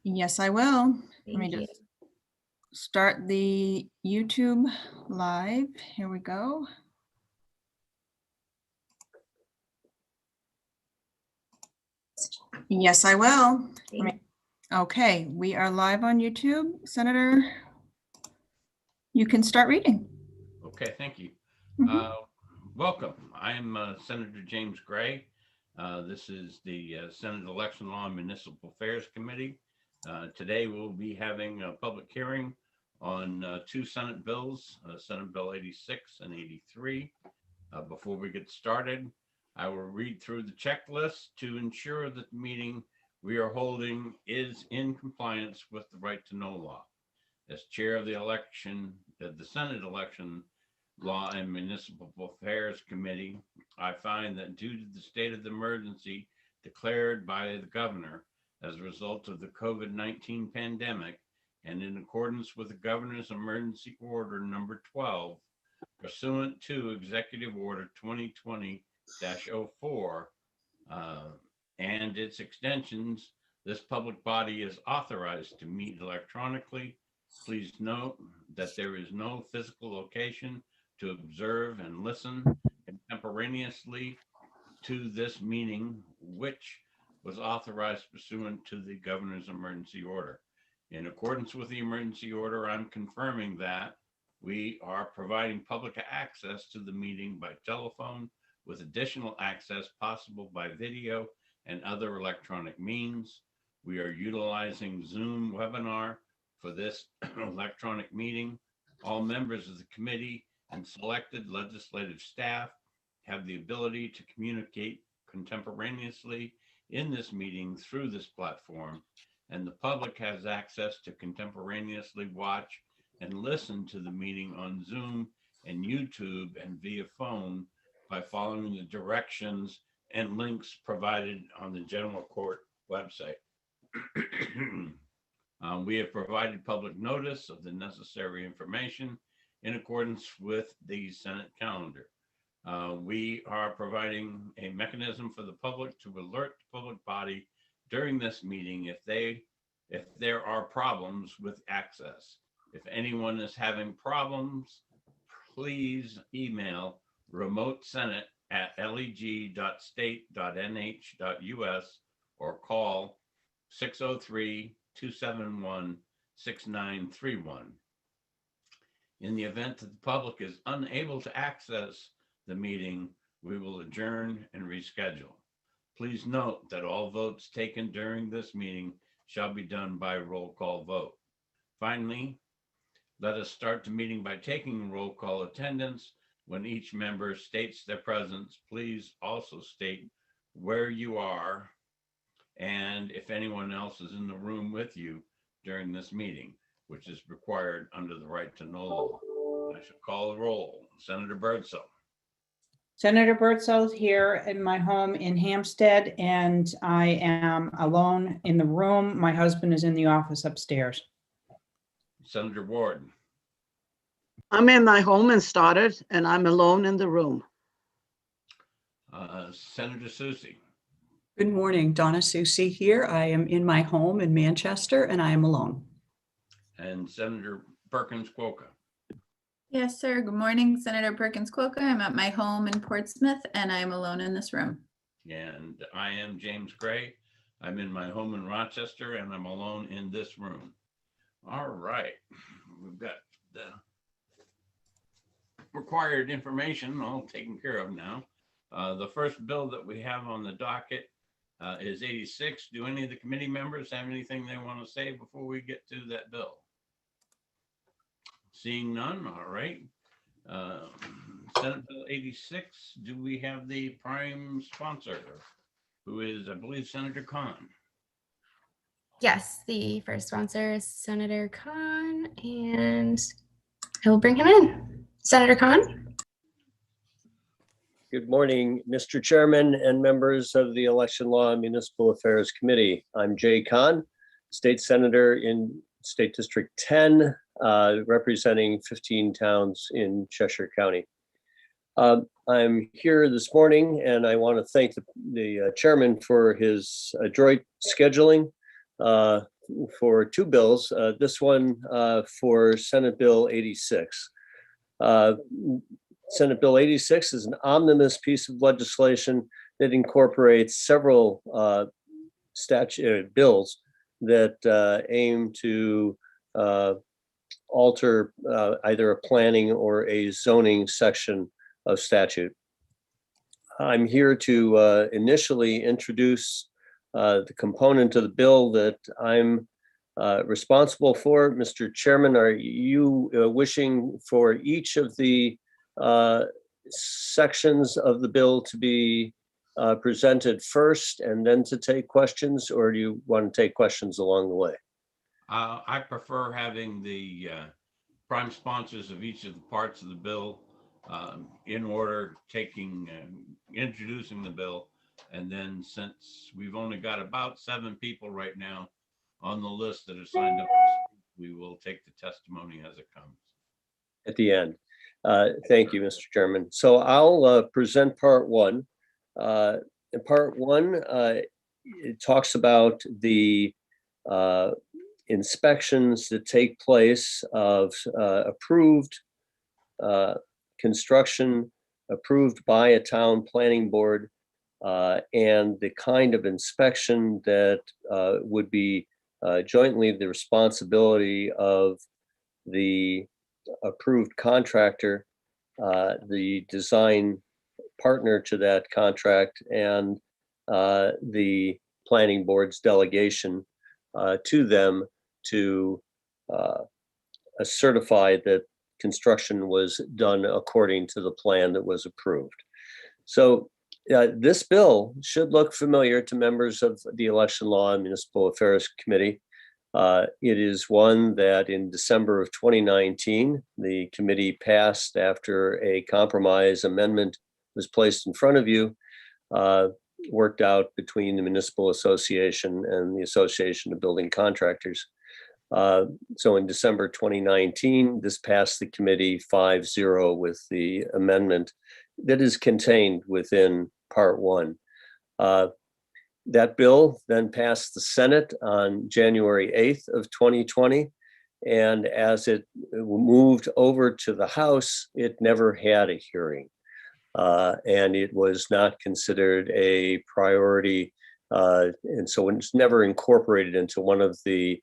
Yes, I will. Let me Thank you. just start the YouTube live. Here we go. Yes, I will. Okay, we are live on YouTube. Senator, you can start reading. Okay, thank you. Mhm. Welcome. I'm Senator James Gray. This is the Senate Election Law and Municipal Affairs Committee. Today we'll be having a public hearing on two Senate bills, Senate Bill 86 and 83. Before we get started, I will read through the checklist to ensure that the meeting we are holding is in compliance with the right to know law. As chair of the Senate Election Law and Municipal Affairs Committee, I find that due to the state of the emergency declared by the governor as a result of the COVID-19 pandemic, and in accordance with the governor's emergency order number 12, pursuant to Executive Order 2020-04 and its extensions, this public body is authorized to meet electronically. Please note that there is no physical location to observe and listen contemporaneously to this meeting, which was authorized pursuant to the governor's emergency order. In accordance with the emergency order, I'm confirming that we are providing public access to the meeting by telephone, with additional access possible by video and other electronic means. We are utilizing Zoom webinar for this electronic meeting. All members of the committee and selected legislative staff have the ability to communicate contemporaneously in this meeting through this platform, and the public has access to contemporaneously watch and listen to the meeting on Zoom and YouTube and via phone by following the directions and links provided on the general court website. We have provided public notice of the necessary information in accordance with the Senate calendar. We are providing a mechanism for the public to alert the public body during this meeting if there are problems with access. If anyone is having problems, please email remotesenate@leg.state.nh.us or call 603-271-6931. In the event that the public is unable to access the meeting, we will adjourn and reschedule. Please note that all votes taken during this meeting shall be done by roll call vote. Finally, let us start the meeting by taking roll call attendance. When each member states their presence, please also state where you are and if anyone else is in the room with you during this meeting, which is required under the right to know law. I shall call the roll. Senator Birdsell. Senator Birdsell is here in my home in Hampstead, and I am alone in the room. My husband is in the office upstairs. Senator Ward. I'm in my home in Stoddard, and I'm alone in the room. Senator Susie. Good morning, Donna Susie here. I am in my home in Manchester and I am alone. And Senator Perkins Quokka. Yes, sir. Good morning, Senator Perkins Quokka. I'm at my home in Portsmouth and I'm alone in this room. And I am James Gray. I'm in my home in Rochester and I'm alone in this room. All right, we've got the required information all taken care of now. The first bill that we have on the docket is 86. Do any of the committee members have anything they want to say before we get to that bill? Seeing none, all right. Senate Bill 86, do we have the prime sponsor, who is, I believe, Senator Khan? Yes, the first sponsor is Senator Khan, and I will bring him in. Senator Khan. Good morning, Mr. Chairman and members of the Election Law and Municipal Affairs Committee. I'm Jay Khan, State Senator in State District 10, representing 15 towns in Cheshire County. I'm here this morning and I want to thank the chairman for his adroit scheduling. for two bills. This one for Senate Bill 86. Senate Bill 86 is an omnibus piece of legislation that incorporates several bills that aim to alter either a planning or a zoning section of statute. I'm here to initially introduce the component of the bill that I'm responsible for. Mr. Chairman, are you wishing for each of the sections of the bill to be presented first and then to take questions, or do you want to take questions along the way? I prefer having the prime sponsors of each of the parts of the bill in order, introducing the bill. And then, since we've only got about 7 people right now on the list that are signed up, we will take the testimony as it comes. At the end. Thank you, Mr. Chairman. So I'll present part one. In part one, it talks about the inspections that take place of approved construction approved by a town planning board, and the kind of inspection that would be jointly the responsibility of the approved contractor, the design partner to that contract, and the planning board's delegation to them to certify that construction was done according to the plan that was approved. So this bill should look familiar to members of the Election Law and Municipal Affairs Committee. It is one that in December of 2019, the committee passed after a compromise amendment was placed in front of you, worked out between the Municipal Association and the Association of Building Contractors. So in December 2019, this passed the committee 5-0 with the amendment that is contained within part one. That bill then passed the Senate on January 8th of 2020. And as it moved over to the House, it never had a hearing. And it was not considered a priority. And so it's never incorporated into one of the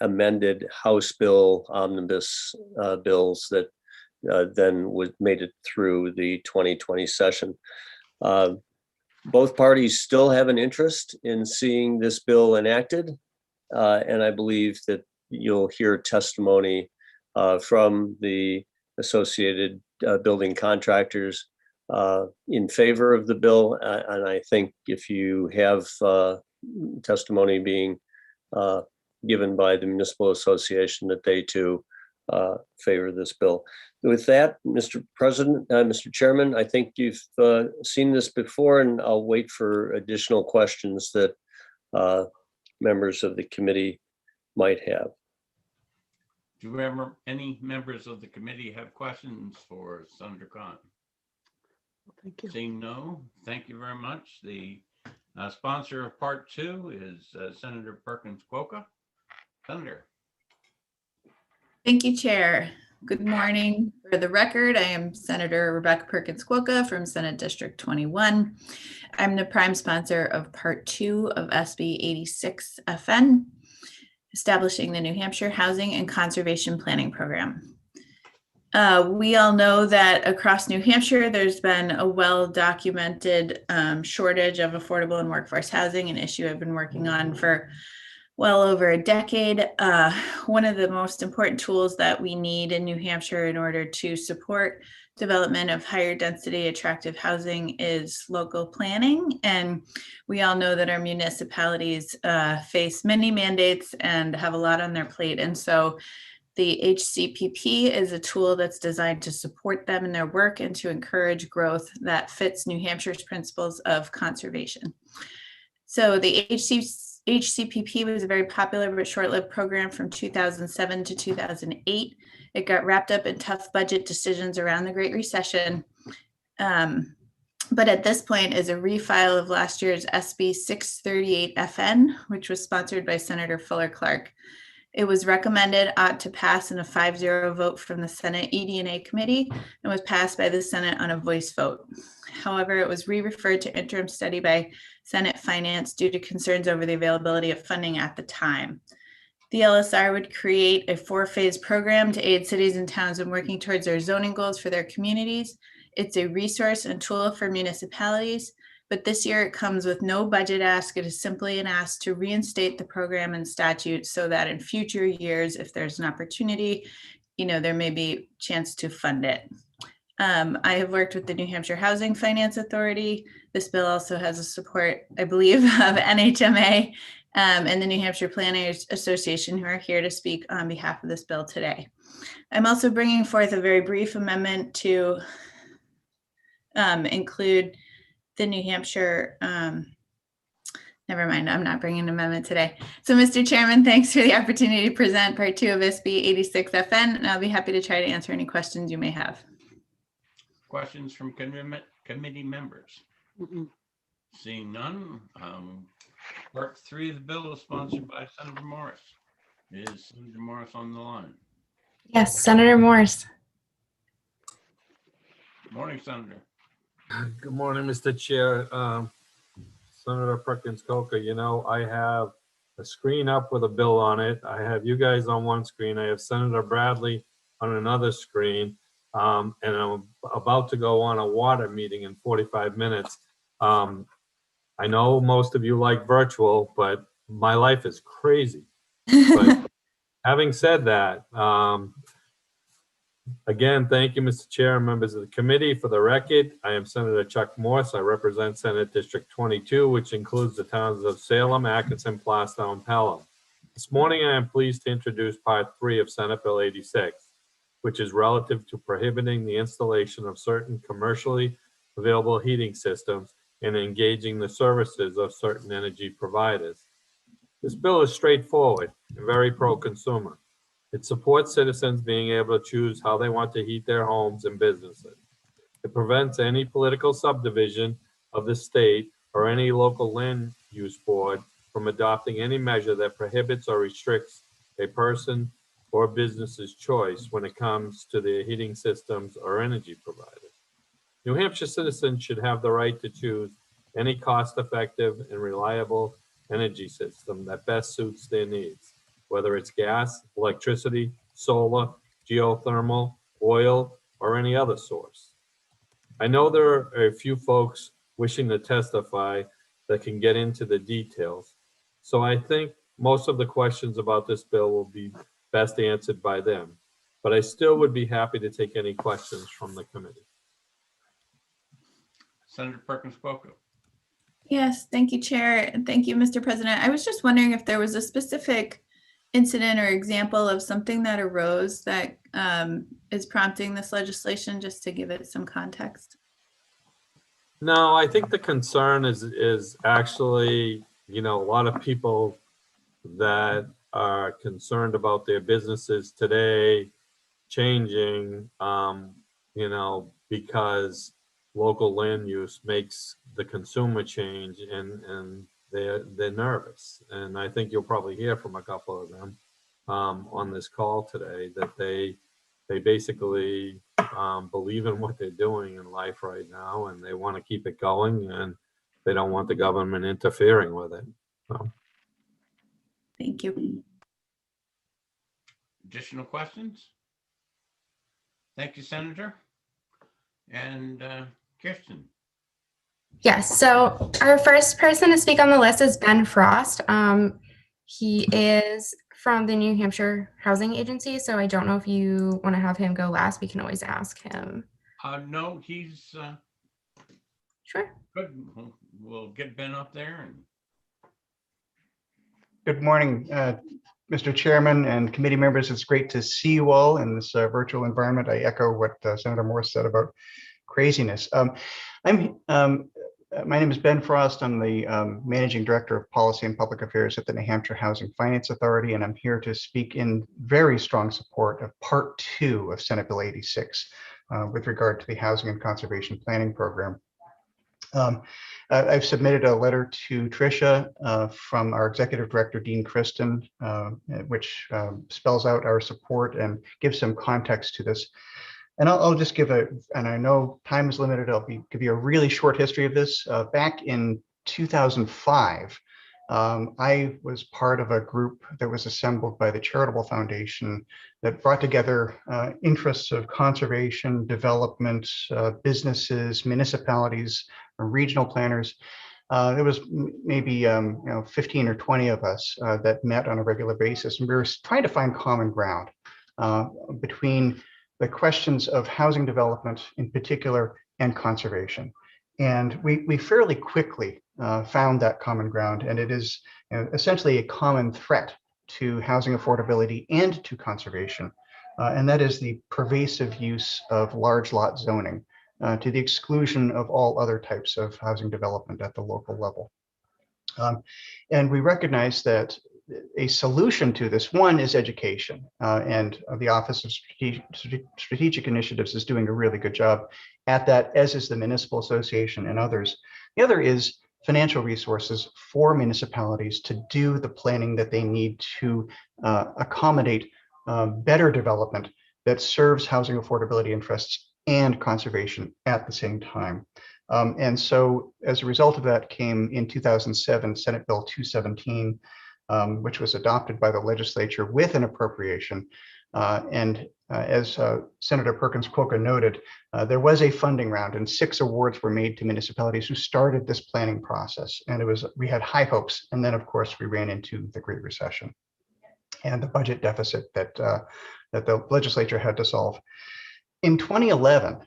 amended House bill omnibus bills that then made it through the 2020 session. Both parties still have an interest in seeing this bill enacted. And I believe that you'll hear testimony from the associated building contractors in favor of the bill. And I think if you have testimony being given by the Municipal Association, that they too favor this bill. With that, Mr. President, Mr. Chairman, I think you've seen this before, and I'll wait for additional questions that members of the committee might have. Do any members of the committee have questions for Senator Khan? Thank you. Seeing no, thank you very much. The sponsor of part two is Senator Perkins Quokka. Senator. Thank you, Chair. Good morning. For the record, I am Senator Rebecca Perkins Quokka from Senate District 21. I'm the prime sponsor of Part 2 of SB 86 FN, establishing the New Hampshire Housing and Conservation Planning Program. We all know that across New Hampshire, there's been a well-documented shortage of affordable and workforce housing, an issue I've been working on for well over a decade. One of the most important tools that we need in New Hampshire in order to support development of higher density attractive housing is local planning. And we all know that our municipalities face many mandates and have a lot on their plate. And so the HCPP is a tool that's designed to support them in their work and to encourage growth that fits New Hampshire's principles of conservation. So the HCPP was a very popular but short-lived program from 2007 to 2008. It got wrapped up in tough budget decisions around the Great Recession. but at this point is a refile of last year's SB 638 FN, which was sponsored by Senator Fuller Clark. It was recommended ought to pass in a 5-0 vote from the Senate ED&A committee and was passed by the Senate on a voice vote. However, it was re-referred to interim study by Senate Finance due to concerns over the availability of funding at the time. The LSR would create a 4-phase program to aid cities and towns in working towards their zoning goals for their communities. It's a resource and tool for municipalities, but this year it comes with no budget ask. It is simply an ask to reinstate the program and statute so that in future years, if there's an opportunity, there may be a chance to fund it. I have worked with the New Hampshire Housing Finance Authority. This bill also has a support, I believe, of NHMA and the New Hampshire Planners Association, who are here to speak on behalf of this bill today. I'm also bringing forth a very brief amendment to include the New Hampshire, never mind, I'm not bringing an amendment today. So Mr. Chairman, thanks for the opportunity to present part 2 of SB 86FN, and I'll be happy to try to answer any questions you may have. Questions from committee members? Seeing none, part 3 of the bill is sponsored by Senator Morris. Is Senator Morris on the line? Yes, Senator Morris. Morning, Senator. Good morning, Mr. Chair. Senator Perkins Coker, I have a screen up with a bill on it. I have you guys on one screen. I have Senator Bradley on another screen. And I'm about to go on a water meeting in 45 minutes. I know most of you like virtual, but my life is crazy. But having said that, again, thank you, Mr. Chair and members of the committee. For the record, I am Senator Chuck Morse. I represent Senate District 22, which includes the towns of Salem, Atkinson, Plastow, and Pelham. This morning, I am pleased to introduce Part 3 of Senate Bill 86, which is relative to prohibiting the installation of certain commercially available heating systems and engaging the services of certain energy providers. This bill is straightforward and very pro-consumer. It supports citizens being able to choose how they want to heat their homes and businesses. It prevents any political subdivision of the state or any local land use board from adopting any measure that prohibits or restricts a person or business's choice when it comes to their heating systems or energy providers. New Hampshire citizens should have the right to choose any cost-effective and reliable energy system that best suits their needs, whether it's gas, electricity, solar, geothermal, oil, or any other source. I know there are a few folks wishing to testify that can get into the details, so I think most of the questions about this bill will be best answered by them, but I still would be happy to take any questions from the committee. Senator Perkins Coker. Yes, thank you, Chair, and thank you, Mr. President. I was just wondering if there was a specific incident or example of something that arose that is prompting this legislation, just to give it some context. No, I think the concern is actually, a lot of people that are concerned about their businesses today changing, because local land use makes the consumer change and they're nervous. And I think you'll probably hear from a couple of them on this call today that they basically believe in what they're doing in life right now, and they want to keep it going, and they don't want the government interfering with it. So. Thank you. Additional questions? Thank you, Senator. And Kirsten. Yes, so our first person to speak on the list is Ben Frost. He is from the New Hampshire Housing Agency, so I don't know if you want to have him go last. We can always ask him. No, he's Sure. good. We'll get Ben up there. And good morning, Mr. Chairman and committee members. It's great to see you all in this virtual environment. I echo what Senator Morse said about craziness. My name is Ben Frost. I'm the Managing Director of Policy and Public Affairs at the New Hampshire Housing Finance Authority, and I'm here to speak in very strong support of Part 2 of Senate Bill 86 with regard to the Housing and Conservation Planning Program. I've submitted a letter to Tricia from our executive director, Dean Kristen, which spells out our support and gives some context to this. And I'll just give and I know time is limited, give you a really short history of this. Back in 2005, I was part of a group that was assembled by the Charitable Foundation that brought together interests of conservation, development, businesses, municipalities, regional planners. There was maybe 15 or 20 of us that met on a regular basis, and we were trying to find common ground between the questions of housing development in particular and conservation. And we fairly quickly found that common ground, and it is essentially a common threat to housing affordability and to conservation. And that is the pervasive use of large lot zoning to the exclusion of all other types of housing development at the local level. And we recognize that a solution to this, one, is education, and the Office of Strategic Initiatives is doing a really good job at that, as is the Municipal Association and others. The other is financial resources for municipalities to do the planning that they need to accommodate better development that serves housing affordability interests and conservation at the same time. And so as a result of that came in 2007, Senate Bill 217, which was adopted by the legislature with an appropriation. As Senator Perkins-Coker noted, there was a funding round and 6 awards were made to municipalities who started this planning process. And we had high hopes. And then of course we ran into the Great Recession and the budget deficit that the legislature had to solve. In 2011,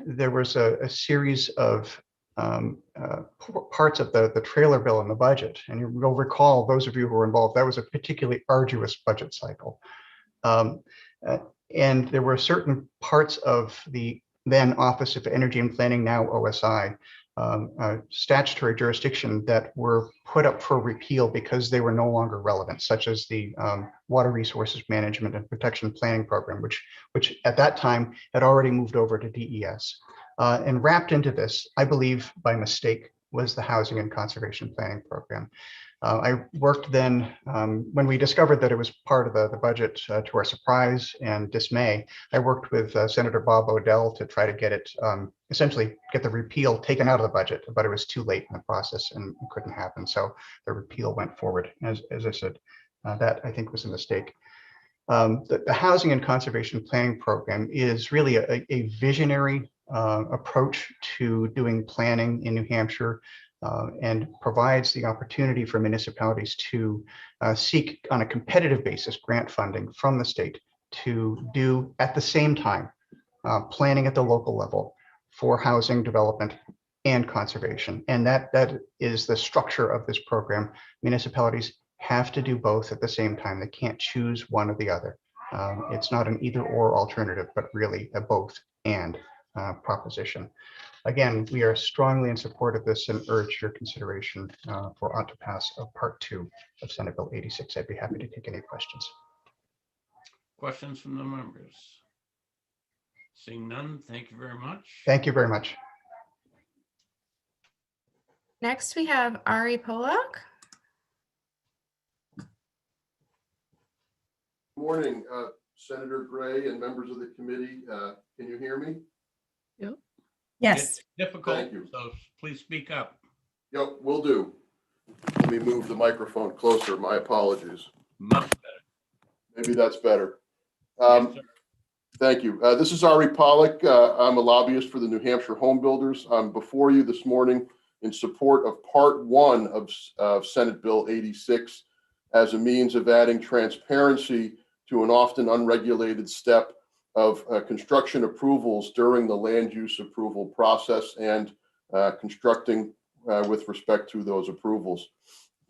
there was a series of parts of the trailer bill in the budget. And you'll recall, those of you who were involved, that was a particularly arduous budget cycle. And there were certain parts of the then Office of Energy and Planning, now OSI, statutory jurisdiction that were put up for repeal because they were no longer relevant, such as the Water Resources Management and Protection Planning Program, which at that time had already moved over to DES. And wrapped into this, I believe by mistake, was the Housing and Conservation Planning Program. I worked then, when we discovered that it was part of the budget, to our surprise and dismay, I worked with Senator Bob Odell to try to get it, essentially get the repeal taken out of the budget, but it was too late in the process and it couldn't happen. So the repeal went forward. As I said, that I think was a mistake. The Housing and Conservation Planning Program is really a visionary approach to doing planning in New Hampshire, and provides the opportunity for municipalities to seek on a competitive basis grant funding from the state to do at the same time planning at the local level for housing development and conservation. And that is the structure of this program. Municipalities have to do both at the same time. They can't choose one or the other. It's not an either or alternative, but really a both and proposition. Again, we are strongly in support of this and urge your consideration for on to pass of Part 2 of Senate Bill 86. I'd be happy to take any questions. Questions from the members? Seeing none, thank you very much. Thank you very much. Next, we have Ari Polak. Good morning, Senator Gray and members of the committee. Can you hear me? Yes. It's difficult, Thank you. so please speak up. Yep, will do. Let me move the microphone closer. My apologies. Much better. Maybe that's better. Yes, sir. Thank you. This is Ari Polak. I'm a lobbyist for the New Hampshire Home Builders. I'm before you this morning in support of Part 1 of Senate Bill 86 as a means of adding transparency to an often unregulated step of construction approvals during the land use approval process and constructing with respect to those approvals.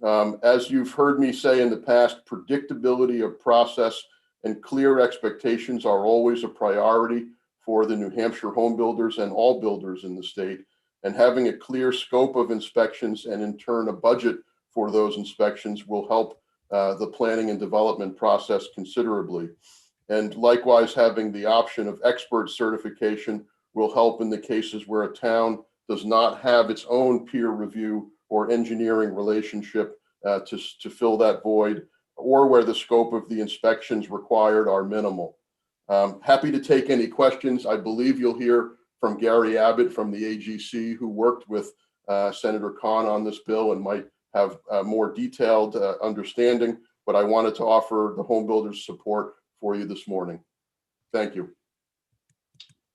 As you've heard me say in the past, predictability of process and clear expectations are always a priority for the New Hampshire home builders and all builders in the state. And having a clear scope of inspections and in turn a budget for those inspections will help the planning and development process considerably. And likewise, having the option of expert certification will help in the cases where a town does not have its own peer review or engineering relationship to fill that void, or where the scope of the inspections required are minimal. Happy to take any questions. I believe you'll hear from Gary Abbott from the AGC, who worked with Senator Khan on this bill and might have a more detailed understanding, but I wanted to offer the home builders support for you this morning. Thank you.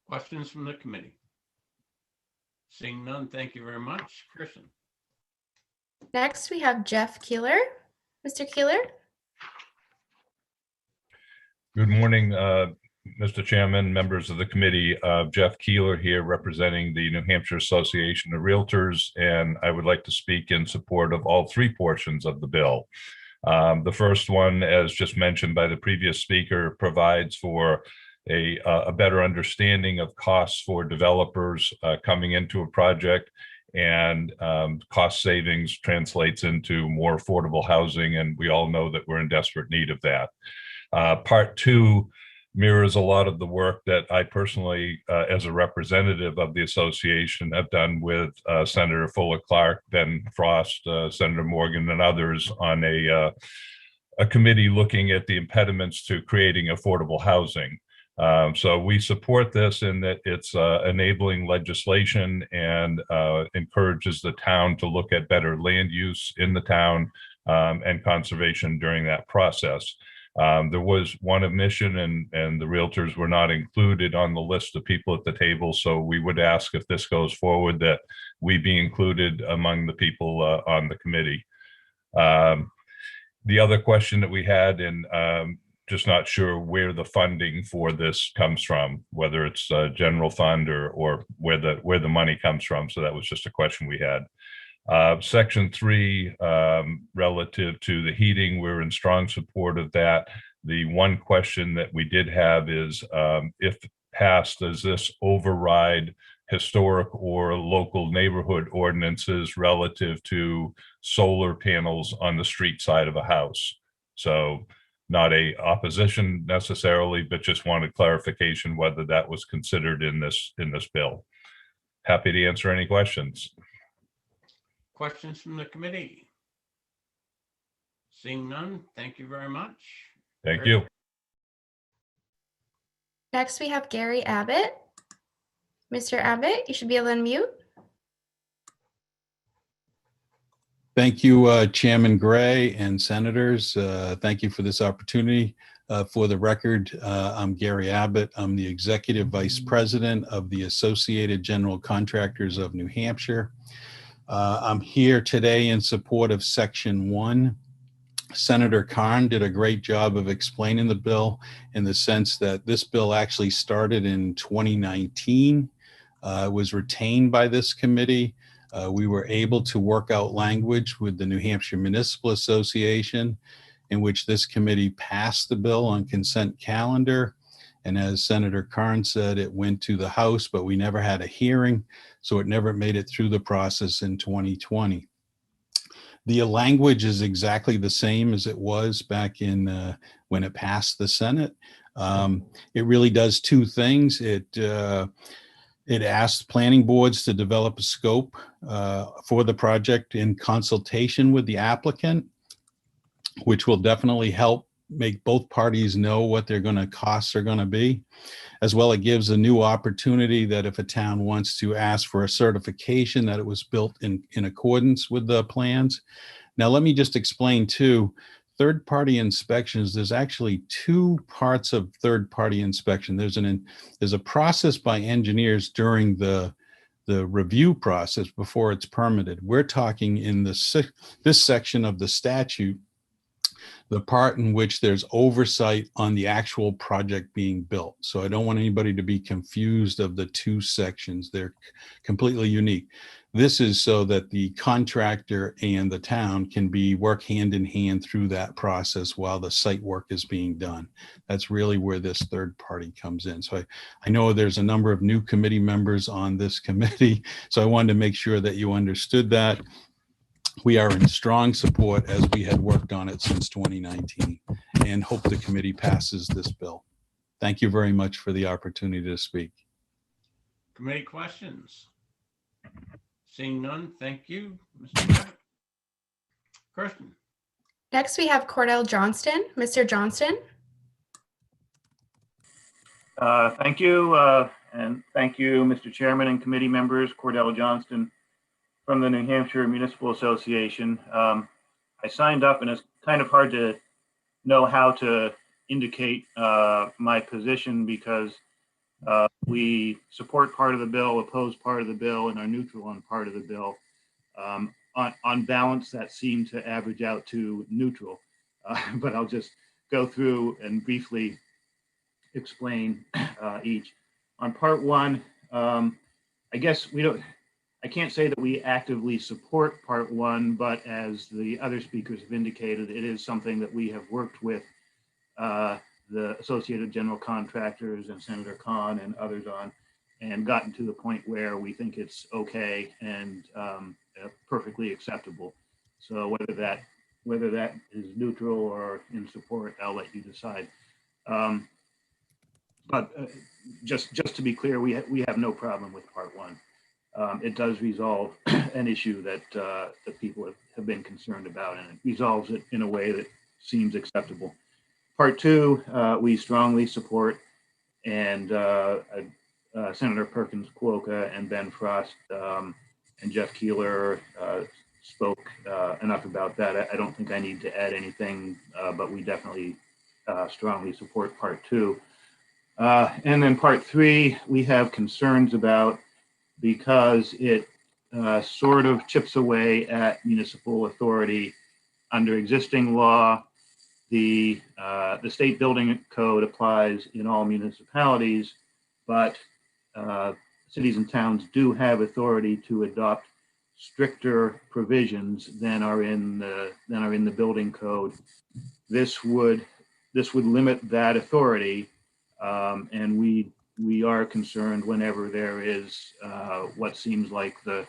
Questions from the committee? Seeing none, thank you very much. Kirsten. Next, we have Jeff Keeler. Mr. Keeler? Good morning, Mr. Chairman, members of the committee. Jeff Keeler here representing the New Hampshire Association of Realtors, and I would like to speak in support of all three portions of the bill. The first one, as just mentioned by the previous speaker, provides for a better understanding of costs for developers coming into a project, and cost savings translates into more affordable housing, and we all know that we're in desperate need of that. Part two mirrors a lot of the work that I personally, as a representative of the association, have done with Senator Fuller Clark, Ben Frost, Senator Morgan, and others on a committee looking at the impediments to creating affordable housing. So we support this in that it's enabling legislation and encourages the town to look at better land use in the town and conservation during that process. There was one omission, and the realtors were not included on the list of people at the table. So we would ask, if this goes forward, that we be included among the people on the committee. The other question that we had, and just not sure where the funding for this comes from, whether it's a general fund or where the money comes from. So that was just a question we had. Section 3, relative to the heating, we're in strong support of that. The one question that we did have is, if passed, does this override historic or local neighborhood ordinances relative to solar panels on the street side of a house? So not a opposition necessarily, but just wanted clarification whether that was considered in this bill. Happy to answer any questions. Questions from the committee? Seeing none, thank you very much. Thank you. Next, we have Gary Abbott. Mr. Abbott, you should be able to unmute. Thank you, Chairman Gray and Senators. Thank you for this opportunity. For the record, I'm Gary Abbott. I'm the Executive Vice President of the Associated General Contractors of New Hampshire. I'm here today in support of Section 1. Senator Khan did a great job of explaining the bill, in the sense that this bill actually started in 2019, was retained by this committee. We were able to work out language with the New Hampshire Municipal Association, in which this committee passed the bill on consent calendar. And as Senator Khan said, it went to the House, but we never had a hearing, so it never made it through the process in 2020. The language is exactly the same as it was back in when it passed the Senate. It really does two things. It asks planning boards to develop a scope for the project in consultation with the applicant, which will definitely help make both parties know what their costs are going to be. As well, it gives a new opportunity that if a town wants to ask for a certification that it was built in accordance with the plans. Now, let me just explain too, third-party inspections, there's actually two parts of third-party inspection. There's a process by engineers during the review process before it's permitted. We're talking in this section of the statute, the part in which there's oversight on the actual project being built. So I don't want anybody to be confused of the two sections. They're completely unique. This is so that the contractor and the town can work hand in hand through that process while the site work is being done. That's really where this third party comes in. So I know there's a number of new committee members on this committee, so I wanted to make sure that you understood that. We are in strong support, as we had worked on it since 2019, and hope the committee passes this bill. Thank you very much for the opportunity to speak. Committee questions? Seeing none, thank you, Mr. Abbott. Kirsten. Next, we have Cordell Johnston. Mr. Johnston? Thank you, and thank you, Mr. Chairman and committee members. Cordell Johnston from the New Hampshire Municipal Association. I signed up, and it's kind of hard to know how to indicate my position because we support part of the bill, oppose part of the bill, and are neutral on part of the bill. On balance, that seemed to average out to neutral, but I'll just go through and briefly explain each. On part one, I guess I can't say that we actively support part one, but as the other speakers have indicated, it is something that we have worked with the Associated General Contractors and Senator Khan and others on, and gotten to the point where we think it's okay and perfectly acceptable. So whether that is neutral or in support, I'll let you decide. But just to be clear, we have no problem with part one. It does resolve an issue that people have been concerned about, and it resolves it in a way that seems acceptable. Part two, we strongly support, and Senator Perkins Cuoca and Ben Frost and Jeff Keeler spoke enough about that. I don't think I need to add anything, but we definitely strongly support part two. And then part three, we have concerns about because it sort of chips away at municipal authority under existing law. The state building code applies in all municipalities, but cities and towns do have authority to adopt stricter provisions than are in the building code. This would limit that authority, and we are concerned whenever there is what seems like the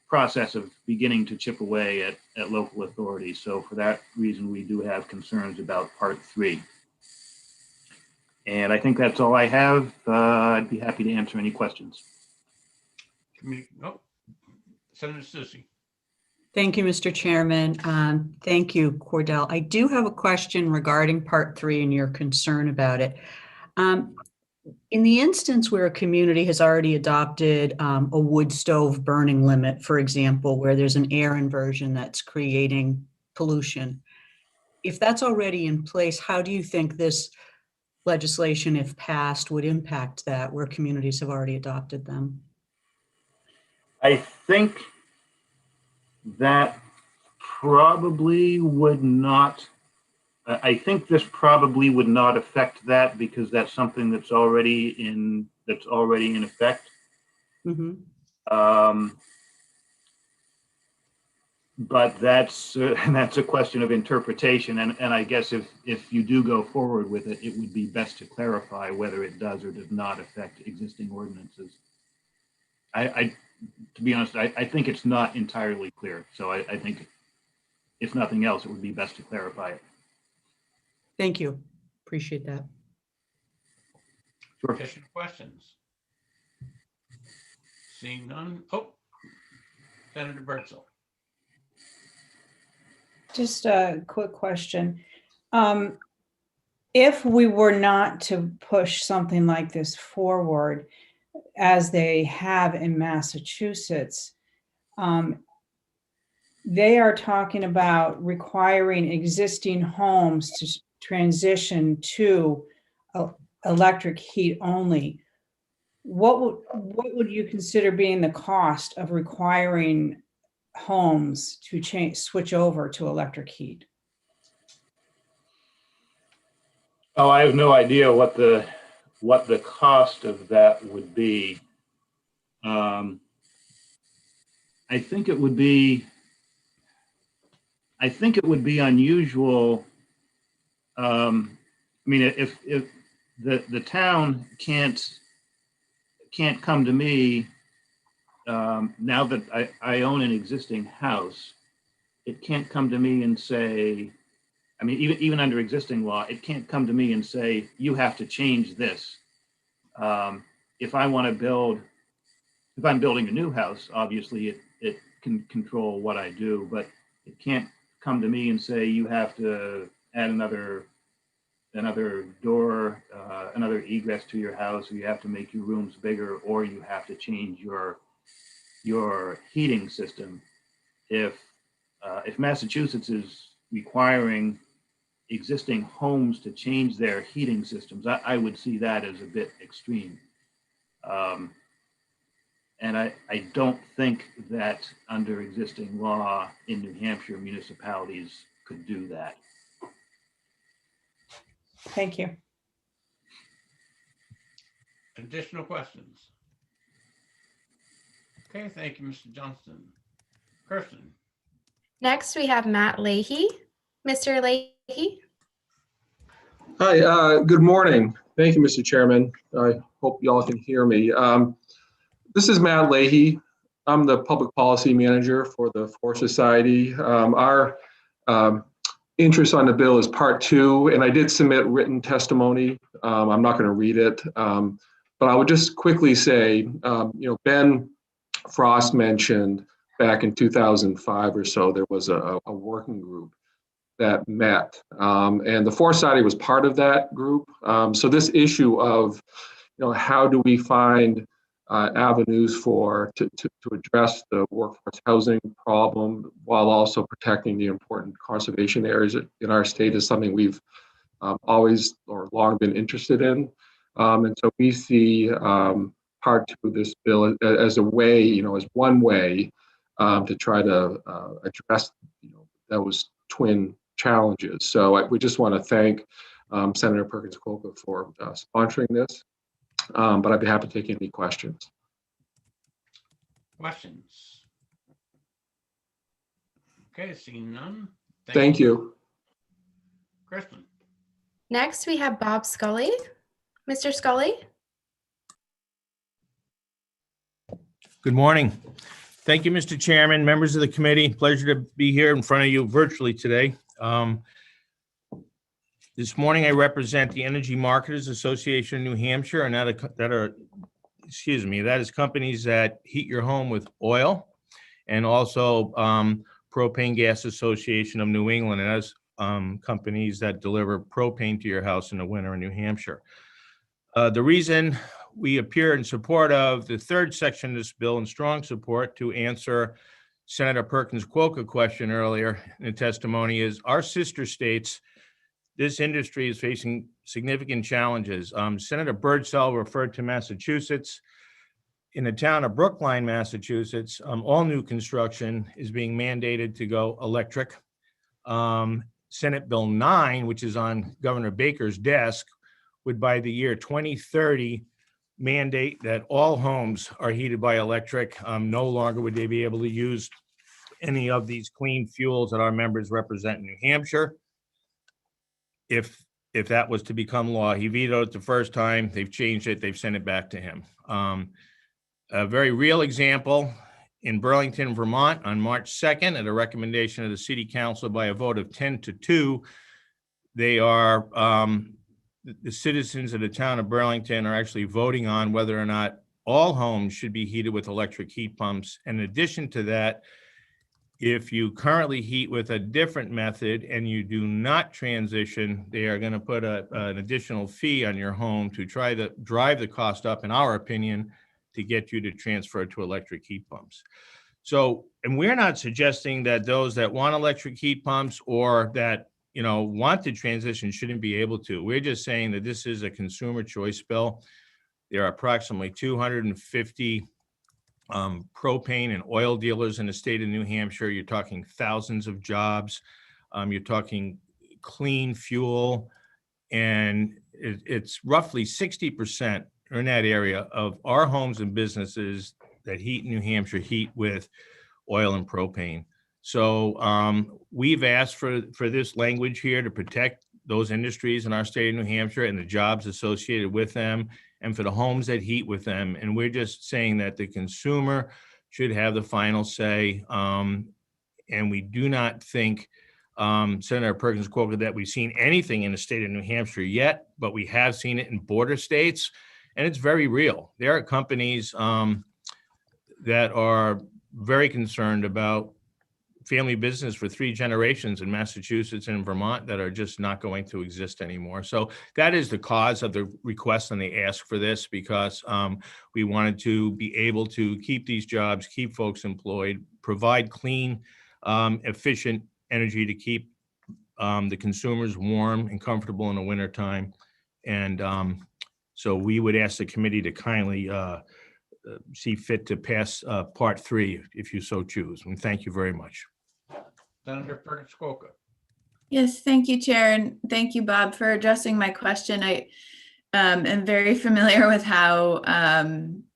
process of beginning to chip away at local authorities. So for that reason, we do have concerns about part three. And I think that's all I have. I'd be happy to answer any questions. Senator Susie. Thank you, Mr. Chairman. Thank you, Cordell. I do have a question regarding part three and your concern about it. In the instance where a community has already adopted a wood stove burning limit, for example, where there's an air inversion that's creating pollution, if that's already in place, how do you think this legislation, if passed, would impact that where communities have already adopted them? I think that probably would not, I think this probably would not affect that because that's something that's already in effect. Mm-hmm. But that's a question of interpretation, and I guess if you do go forward with it, it would be best to clarify whether it does or does not affect existing ordinances. To be honest, I think it's not entirely clear. So I think if nothing else, it would be best to clarify it. Thank you. Appreciate that. Sure. Additional questions? Seeing none. Oh, Senator Bertzel. Just a quick question. If we were not to push something like this forward, as they have in Massachusetts, they are talking about requiring existing homes to transition to electric heat only. What would you consider being the cost of requiring homes to switch over to electric heat? Oh, I have no idea what the cost of that would be. I think it would be unusual. I mean, if the town can't come to me now that I own an existing house, it can't come to me and say, I mean, even under existing law, it can't come to me and say, you have to change this. If I want to build, if I'm building a new house, obviously it can control what I do, but it can't come to me and say, you have to add another door, another egress to your house, or you have to make your rooms bigger, or you have to change your heating system. If Massachusetts is requiring existing homes to change their heating systems, I would see that as a bit extreme. And I don't think that under existing law in New Hampshire, municipalities could do that. Thank you. Additional questions? Okay, thank you, Mr. Johnston. Kirsten. Next, we have Matt Leahy. Mr. Leahy. Hi, good morning. Thank you, Mr. Chairman. I hope y'all can hear me. This is Matt Leahy. I'm the public policy manager for the Forest Society. Our interest on the bill is part 2, and I did submit written testimony. I'm not going to read it, but I would just quickly say, Ben Frost mentioned back in 2005 or so, there was a working group that met, and the Forest Society was part of that group. So this issue of, how do we find avenues to address the workforce housing problem while also protecting the important conservation areas in our state is something we've always or long been interested in. And so we see part 2 of this bill as a way, as one way to try to address those twin challenges. So we just want to thank Senator Perkins-Coker for sponsoring this, but I'd be happy to take any questions. Questions? Okay, seeing none. Thank you. Kristen. Next, we have Bob Scully. Mr. Scully. Good morning. Thank you, Mr. Chairman, members of the committee. Pleasure to be here in front of you virtually today. This morning, I represent the Energy Marketers Association of New Hampshire, and that is companies that heat your home with oil, and also Propane Gas Association of New England, and that's companies that deliver propane to your house in the winter in New Hampshire. The reason we appear in support of the 3rd section of this bill in strong support to answer Senator Perkins-Coker question earlier in the testimony is our sister states. This industry is facing significant challenges. Senator Birdsell referred to Massachusetts. In the town of Brookline, Massachusetts, all new construction is being mandated to go electric. Senate Bill 9, which is on Governor Baker's desk, would by the year 2030 mandate that all homes are heated by electric. No longer would they be able to use any of these clean fuels that our members represent in New Hampshire. If that was to become law, he vetoed it the first time, they've changed it, they've sent it back to him. A very real example in Burlington, Vermont, on March 2nd, at a recommendation of the City Council by a vote of 10-2, they are, the citizens of the town of Burlington are actually voting on whether or not all homes should be heated with electric heat pumps. In addition to that, if you currently heat with a different method and you do not transition, they are going to put an additional fee on your home to try to drive the cost up, in our opinion, to get you to transfer to electric heat pumps. So, and we're not suggesting that those that want electric heat pumps or that, want to transition shouldn't be able to. We're just saying that this is a consumer choice bill. There are approximately 250 propane and oil dealers in the state of New Hampshire. You're talking thousands of jobs. You're talking clean fuel, and it's roughly 60% in that area of our homes and businesses that heat in New Hampshire heat with oil and propane. So we've asked for this language here to protect those industries in our state of New Hampshire and the jobs associated with them, and for the homes that heat with them. And we're just saying that the consumer should have the final say. And we do not think, Senator Perkins-Coker, that we've seen anything in the state of New Hampshire yet, but we have seen it in border states, and it's very real. There are companies that are very concerned about family business for 3 generations in Massachusetts and Vermont that are just not going to exist anymore. So that is the cause of the request and the ask for this, because we wanted to be able to keep these jobs, keep folks employed, provide clean, efficient energy to keep the consumers warm and comfortable in the wintertime. And so we would ask the committee to kindly see fit to pass Part 3 if you so choose. And thank you very much. Senator Perkins Coker. Yes, thank you, Chair, and thank you, Bob, for addressing my question. I am very familiar with how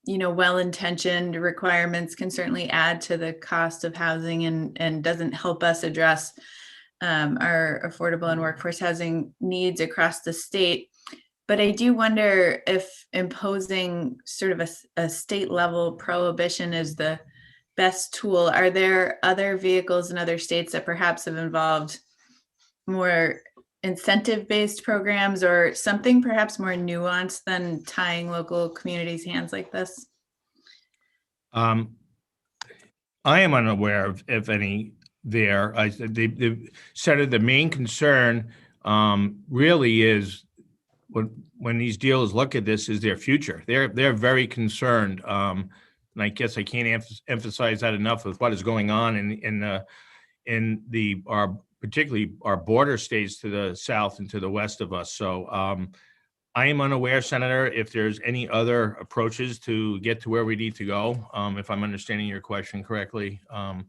well-intentioned requirements can certainly add to the cost of housing and doesn't help us address our affordable and workforce housing needs across the state. But I do wonder if imposing sort of a state level prohibition is the best tool. Are there other vehicles in other states that perhaps have involved more incentive-based programs or something perhaps more nuanced than tying local communities' hands like this? I am unaware of any there. They said the main concern really is when these dealers look at this is their future. They're very concerned. And I guess I can't emphasize that enough with what is going on in particularly our border states to the south and to the west of us. So I am unaware, Senator, if there's any other approaches to get to where we need to go, if I'm understanding your question correctly. So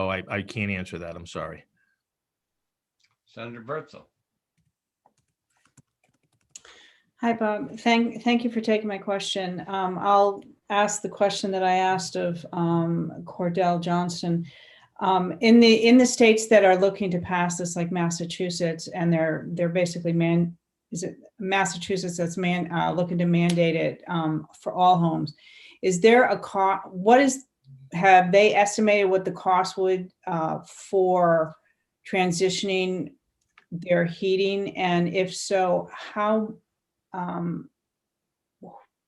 I can't answer that. I'm sorry. Senator Bertzel. Hi, Bob. Thank you for taking my question. I'll ask the question that I asked of Cordell Johnston. In the states that are looking to pass this, like Massachusetts, and they're basically Massachusetts that's looking to mandate it for all homes. Is there a cost? Have they estimated what the cost would for transitioning their heating, and if so, how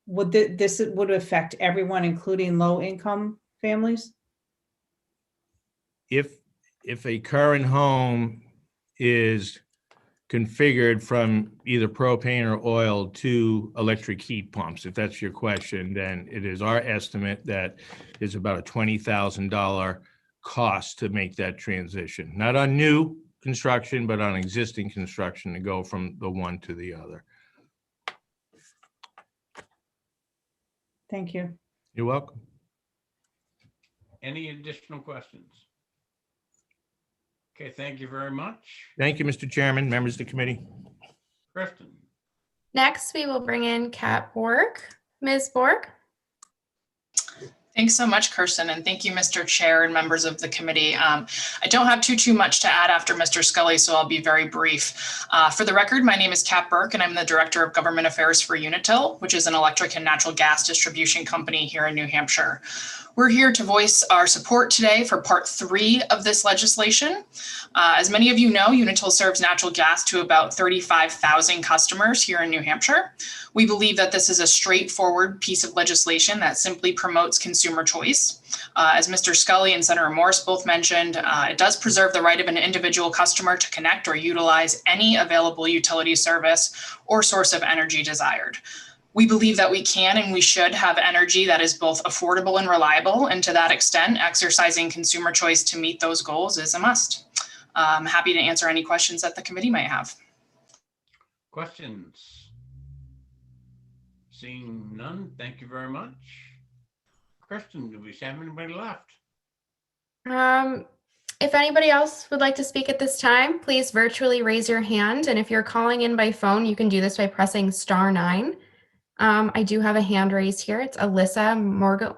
would this affect everyone, including low-income families? If a current home is configured from either propane or oil to electric heat pumps, if that's your question, then it is our estimate that is about a $20,000 cost to make that transition. Not on new construction, but on existing construction to go from the one to the other. Thank you. You're welcome. Any additional questions? Okay, thank you very much. Thank you, Mr. Chairman, members of the committee. Kristen. Next, we will bring in Kat Borg. Ms. Borg. Thanks so much, Kirsten, and thank you, Mr. Chair and members of the committee. I don't have too much to add after Mr. Scully, so I'll be very brief. For the record, my name is Kat Burke, and I'm the Director of Government Affairs for Unitil, which is an electric and natural gas distribution company here in New Hampshire. We're here to voice our support today for Part 3 of this legislation. As many of you know, Unitil serves natural gas to about 35,000 customers here in New Hampshire. We believe that this is a straightforward piece of legislation that simply promotes consumer choice. As Mr. Scully and Senator Morse both mentioned, it does preserve the right of an individual customer to connect or utilize any available utility service or source of energy desired. We believe that we can and we should have energy that is both affordable and reliable, and to that extent, exercising consumer choice to meet those goals is a must. I'm happy to answer any questions that the committee might have. Questions? Seeing none, thank you very much. Kristen, do we have anybody left? If anybody else would like to speak at this time, please virtually raise your hand. And if you're calling in by phone, you can do this by pressing *9. I do have a hand raised here. It's Alyssa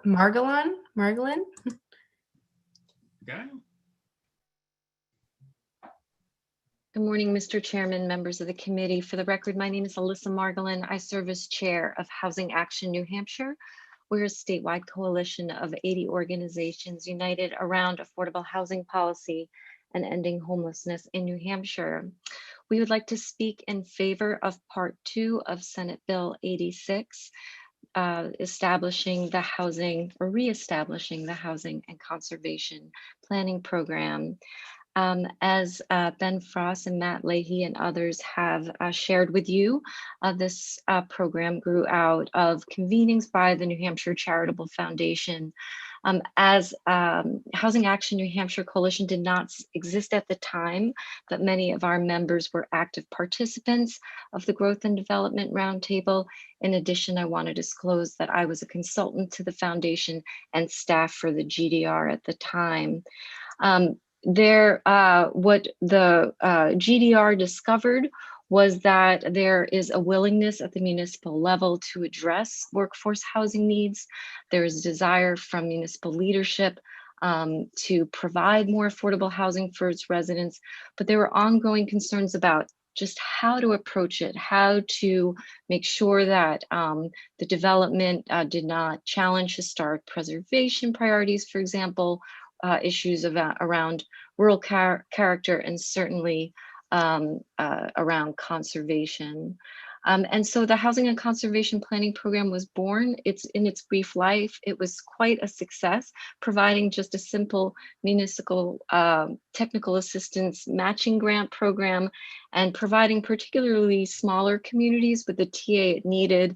Margolin. Okay. Good morning, Mr. Chairman, members of the committee. For the record, my name is Alyssa Margolin. I serve as chair of Housing Action New Hampshire. We're a statewide coalition of 80 organizations united around affordable housing policy and ending homelessness in New Hampshire. We would like to speak in favor of Part 2 of Senate Bill 86. establishing the housing or reestablishing the housing and conservation planning program. As Ben Frost and Matt Leahy and others have shared with you, this program grew out of convenings by the New Hampshire Charitable Foundation. As Housing Action New Hampshire Coalition did not exist at the time, but many of our members were active participants of the Growth and Development Roundtable. In addition, I want to disclose that I was a consultant to the foundation and staff for the GDR at the time. What the GDR discovered was that there is a willingness at the municipal level to address workforce housing needs. There is a desire from municipal leadership to provide more affordable housing for its residents, but there were ongoing concerns about just how to approach it, how to make sure that the development did not challenge historic preservation priorities, for example, issues around rural character, and certainly around conservation. And so the Housing and Conservation Planning Program was born. It's in its brief life, it was quite a success, providing just a simple municipal technical assistance matching grant program and providing particularly smaller communities with the TA it needed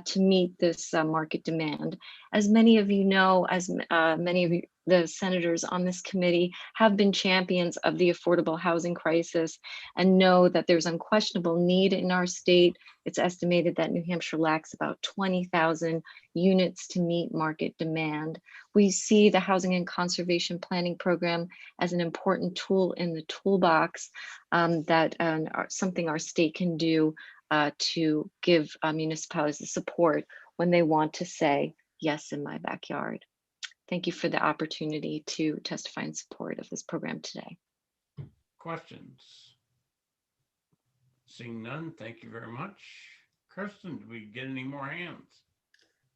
to meet this market demand. As many of you know, as many of you, the senators on this committee have been champions of the affordable housing crisis and know that there's unquestionable need in our state. It's estimated that New Hampshire lacks about 20,000 units to meet market demand. We see the Housing and Conservation Planning Program as an important tool in the toolbox something our state can do to give municipalities the support when they want to say, yes, in my backyard. Thank you for the opportunity to testify in support of this program today. Questions? Seeing none, thank you very much. Kirsten, did we get any more hands?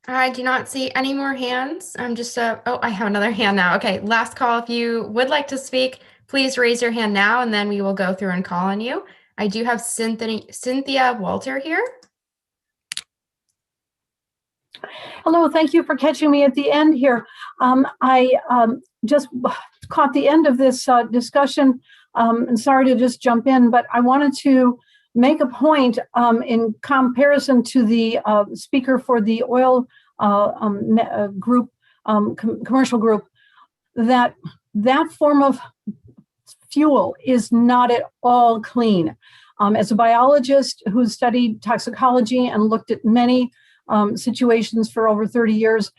I do not see any more hands. I'm just, oh, I have another hand now. Okay, last call. If you would like to speak, please raise your hand now and then we will go through and call on you. I do have Cynthia Walter here. Hello, thank you for catching me at the end here. I just caught the end of this discussion, and sorry to just jump in, but I wanted to make a point in comparison to the speaker for the oil group, commercial group, that form of fuel is not at all clean. As a biologist who studied toxicology and looked at many situations for over 30 years,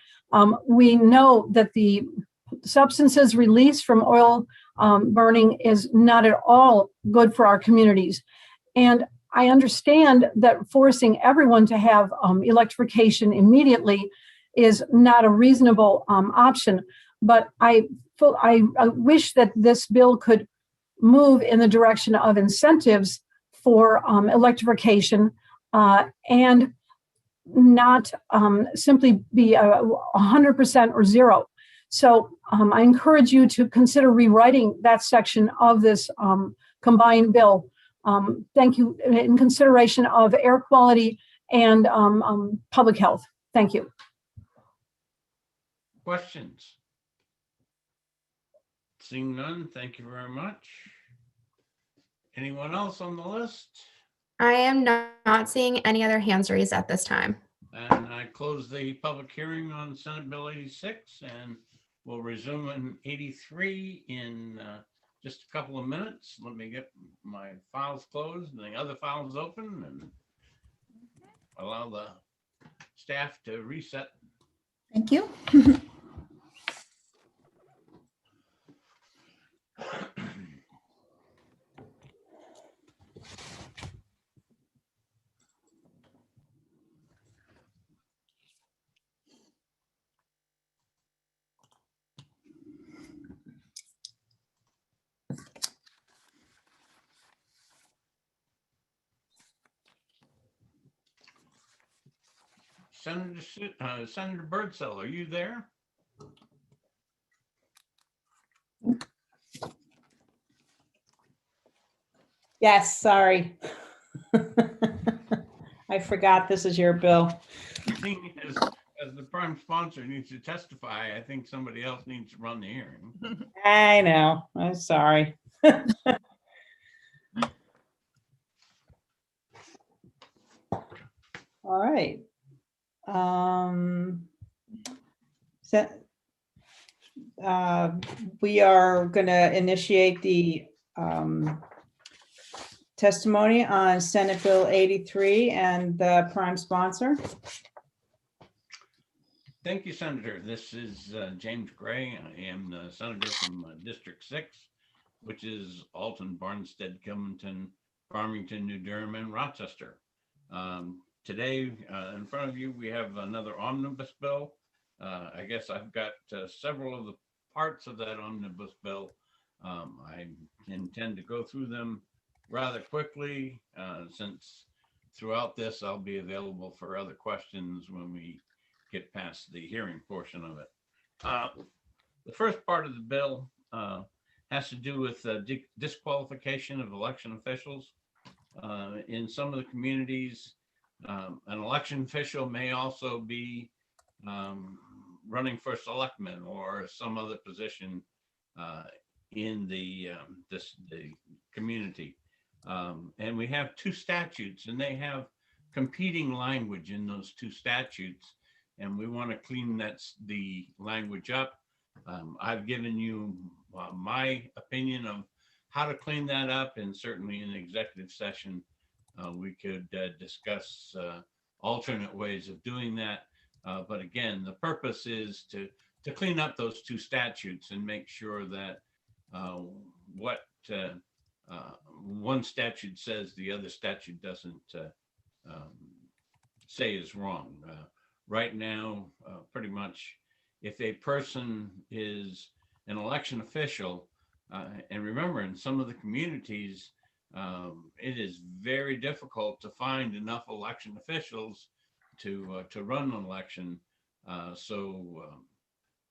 we know that the substances released from oil burning is not at all good for our communities. And I understand that forcing everyone to have electrification immediately is not a reasonable option, but I wish that this bill could move in the direction of incentives for electrification and not simply be 100% or zero. So I encourage you to consider rewriting that section of this combined bill. Thank you, in consideration of air quality and public health. Thank you. Questions? Seeing none, thank you very much. Anyone else on the list? I am not seeing any other hands raised at this time. And I close the public hearing on Senate Bill 86 and we'll resume in 83 in just a couple of minutes. Let me get my files closed and the other files open and allow the staff to reset. Thank you. Senator Birdsell, are you there? Yes, sorry. I forgot this is your bill. seeing as the prime sponsor needs to testify, I think somebody else needs to run the hearing. I know, I'm sorry. All right. So, we are going to initiate the testimony on Senate Bill 83 and the prime sponsor. Thank you, Senator. This is James Gray. I am the senator from District 6, which is Alton, Barnstead, Kilmington, Farmington, New Durham, and Rochester. Today, in front of you, we have another omnibus bill. I guess I've got several of the parts of that omnibus bill. I intend to go through them rather quickly, since throughout this, I'll be available for other questions when we get past the hearing portion of it. The first part of the bill has to do with disqualification of election officials. In some of the communities, an election official may also be running for selectman or some other position in the community. And we have two statutes, and they have competing language in those two statutes, and we want to clean the language up. I've given you my opinion of how to clean that up, and certainly in the executive session, we could discuss alternate ways of doing that. But again, the purpose is to clean up those two statutes and make sure that what one statute says, the other statute doesn't say is wrong. Right now, pretty much, if a person is an election official, and remember, in some of the communities, it is very difficult to find enough election officials to run an election. So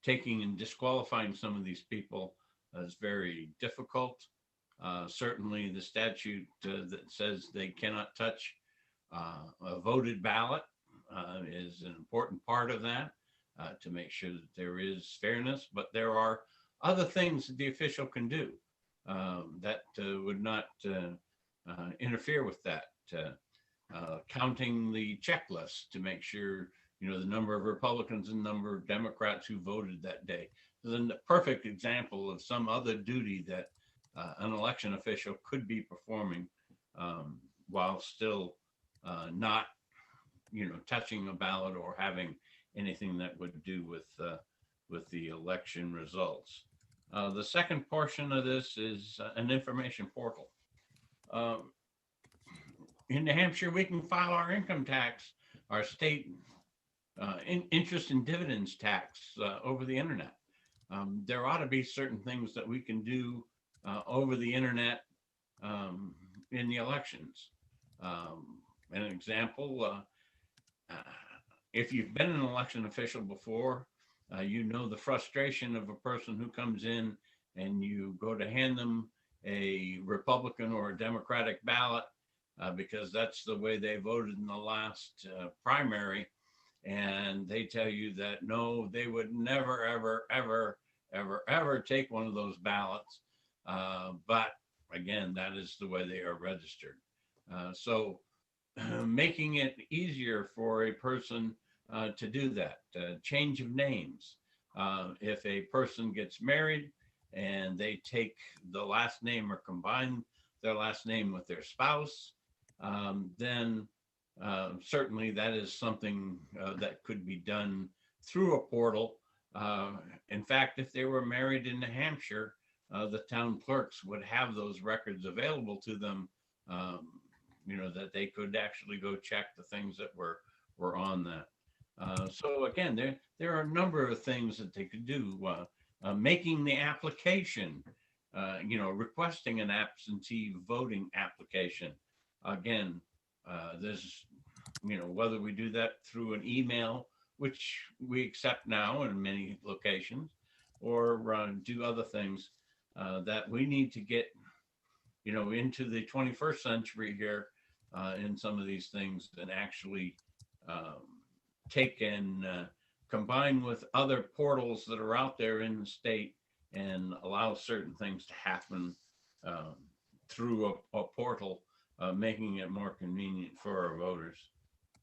taking and disqualifying some of these people is very difficult. Certainly the statute that says they cannot touch a voted ballot is an important part of that, to make sure that there is fairness, but there are other things that the official can do that would not interfere with that. Counting the checklist to make sure, the number of Republicans and number of Democrats who voted that day. This is a perfect example of some other duty that an election official could be performing while still not, touching a ballot or having anything that would do with the election results. The second portion of this is an information portal. In New Hampshire, we can file our income tax, our state interest and dividends tax over the internet. There ought to be certain things that we can do over the internet in the elections. An example, if you've been an election official before, you know the frustration of a person who comes in and you go to hand them a Republican or a Democratic ballot because that's the way they voted in the last primary. And they tell you that, no, they would never, ever, ever, ever, ever take one of those ballots. But again, that is the way they are registered. So making it easier for a person to do that, change of names. If a person gets married and they take the last name or combine their last name with their spouse, then certainly that is something that could be done through a portal. In fact, if they were married in New Hampshire, the town clerks would have those records available to them, that they could actually go check the things that were on that. So again, there are a number of things that they could do. Making the application, requesting an absentee voting application. Again, there's, whether we do that through an email, which we accept now in many locations, or do other things that we need to get, into the 21st century here in some of these things and actually take and combine with other portals that are out there in the state and allow certain things to happen through a portal, making it more convenient for our voters.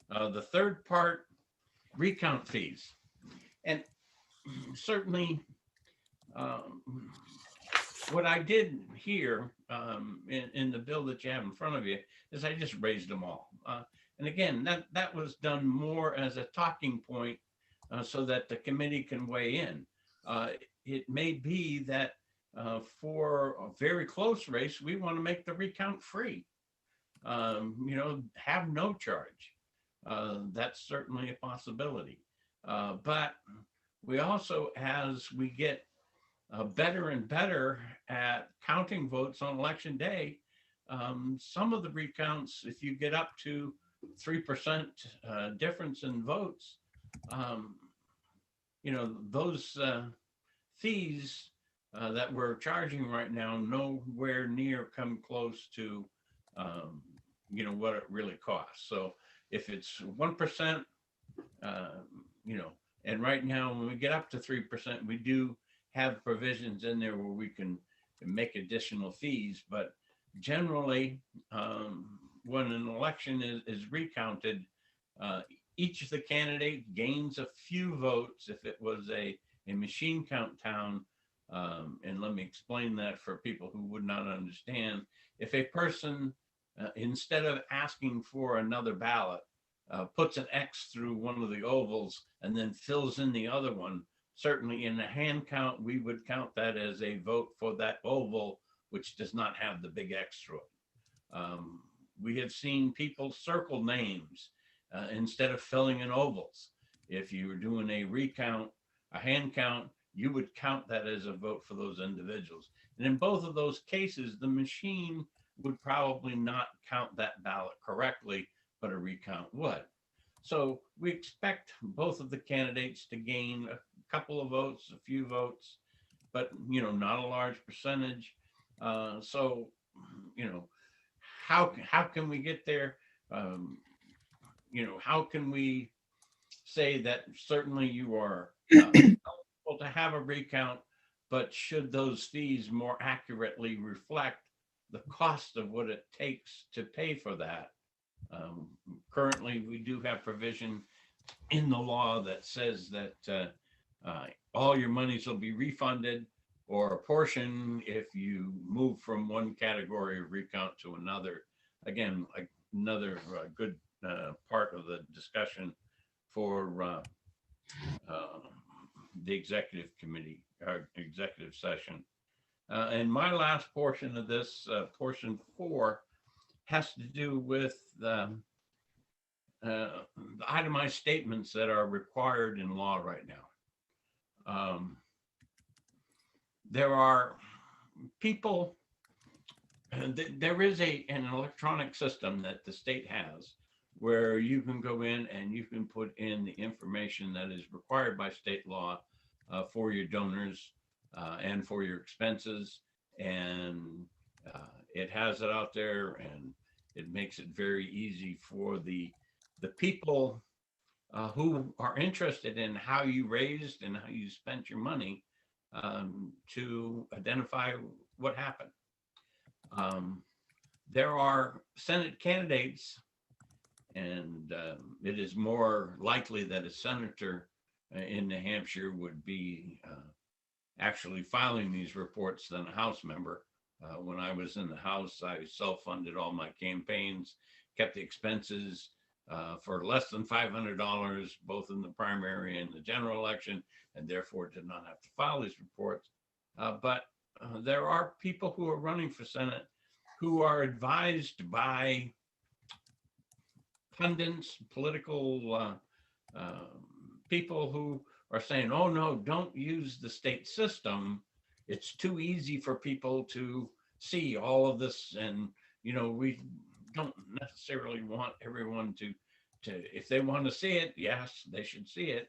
The third part, recount fees. And certainly what I did here in the bill that you have in front of you is I just raised them all. And again, that was done more as a talking point so that the committee can weigh in. It may be that for a very close race, we want to make the recount free. You know, have no charge. That's certainly a possibility. But we also, as we get better and better at counting votes on election day, some of the recounts, if you get up to 3% difference in votes, you know, those fees that we're charging right now nowhere near come close to, you know, what it really costs. So if it's 1%, you know, and right now when we get up to 3%, we do have provisions in there where we can make additional fees, but generally, when an election is recounted, each of the candidate gains a few votes if it was a machine count town. And let me explain that for people who would not understand. If a person, instead of asking for another ballot, puts an X through one of the ovals and then fills in the other one, certainly in a hand count, we would count that as a vote for that oval, which does not have the big X through it. We have seen people circle names instead of filling in ovals. If you were doing a recount, a hand count, you would count that as a vote for those individuals. And in both of those cases, the machine would probably not count that ballot correctly, but a recount would. So we expect both of the candidates to gain a couple of votes, a few votes, but, you know, not a large percentage. So, you know, how can we get there? You know, how can we say that certainly you are eligible to have a recount, but should those fees more accurately reflect the cost of what it takes to pay for that? Currently, we do have provision in the law that says that all your monies will be refunded, or a portion if you move from one category of recount to another. Again, like another good part of the discussion for the executive committee, executive session. And my last portion of this, portion 4, has to do with the itemized statements that are required in law right now. There are people, there is an electronic system that the state has where you can go in and you can put in the information that is required by state law for your donors and for your expenses. And it has it out there, and it makes it very easy for the people who are interested in how you raised and how you spent your money to identify what happened. There are Senate candidates, and it is more likely that a senator in New Hampshire would be actually filing these reports than a House member. When I was in the House, I self-funded all my campaigns, kept the expenses for less than $500, both in the primary and the general election, and therefore did not have to file these reports. But there are people who are running for Senate who are advised by pundits, political people who are saying, oh no, don't use the state system. It's too easy for people to see all of this. And, you know, we don't necessarily want everyone to if they want to see it, yes, they should see it.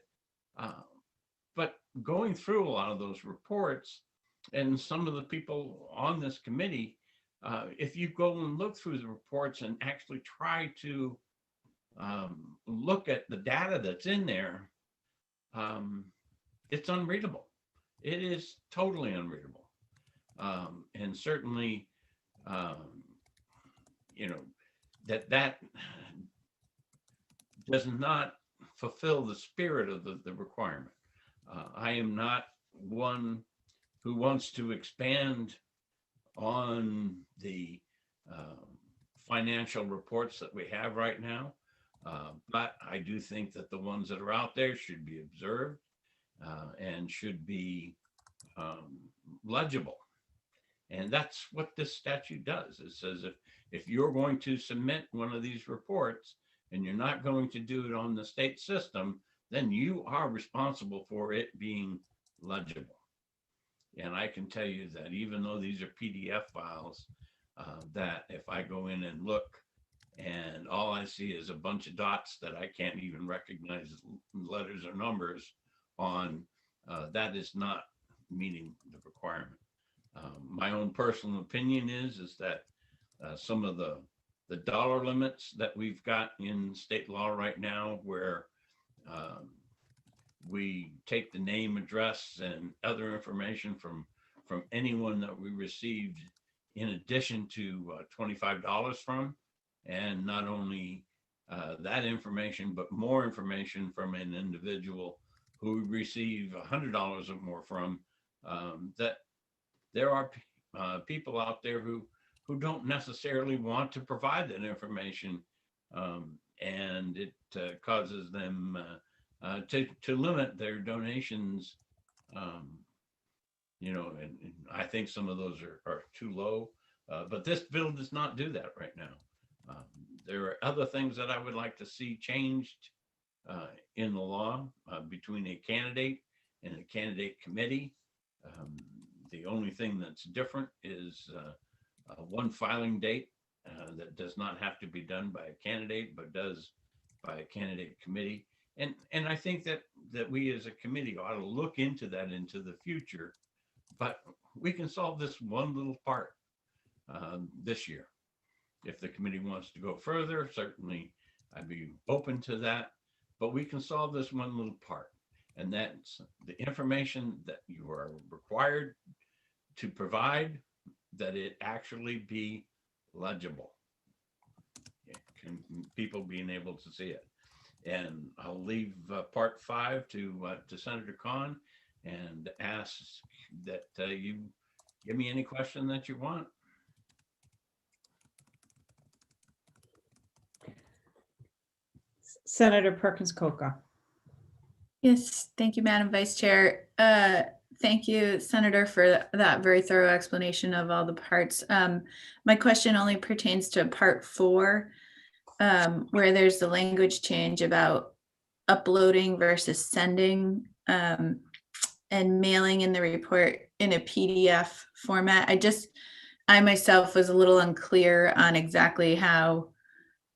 But going through a lot of those reports, and some of the people on this committee, if you go and look through the reports and actually try to look at the data that's in there, it's unreadable. It is totally unreadable. And certainly, you know, that does not fulfill the spirit of the requirement. I am not one who wants to expand on the financial reports that we have right now. But I do think that the ones that are out there should be observed and should be legible. And that's what this statute does. It says if you're going to submit one of these reports and you're not going to do it on the state system, then you are responsible for it being legible. And I can tell you that even though these are PDF files, that if I go in and look and all I see is a bunch of dots that I can't even recognize letters or numbers on, that is not meeting the requirement. My own personal opinion is that some of the dollar limits that we've got in state law right now, where we take the name, address, and other information from anyone that we received in addition to $25 from, and not only that information, but more information from an individual who we receive $100 or more from, that there are people out there who don't necessarily want to provide that information, and it causes them to limit their donations. You know, and I think some of those are too low, but this bill does not do that right now. There are other things that I would like to see changed in the law between a candidate and a candidate committee. The only thing that's different is one filing date that does not have to be done by a candidate, but does by a candidate committee. And I think that we as a committee ought to look into that into the future, but we can solve this one little part this year. If the committee wants to go further, certainly I'd be open to that, but we can solve this one little part. And that's the information that you are required to provide, that it actually be legible. Can people being able to see it? And I'll leave part 5 to Senator Khan and ask that you give me any question that you want. Senator Perkins Coca. Yes, thank you, Madam Vice Chair. Thank you, Senator, for that very thorough explanation of all the parts. My question only pertains to part 4, where there's the language change about uploading versus sending and mailing in the report in a PDF format. I myself was a little unclear on exactly how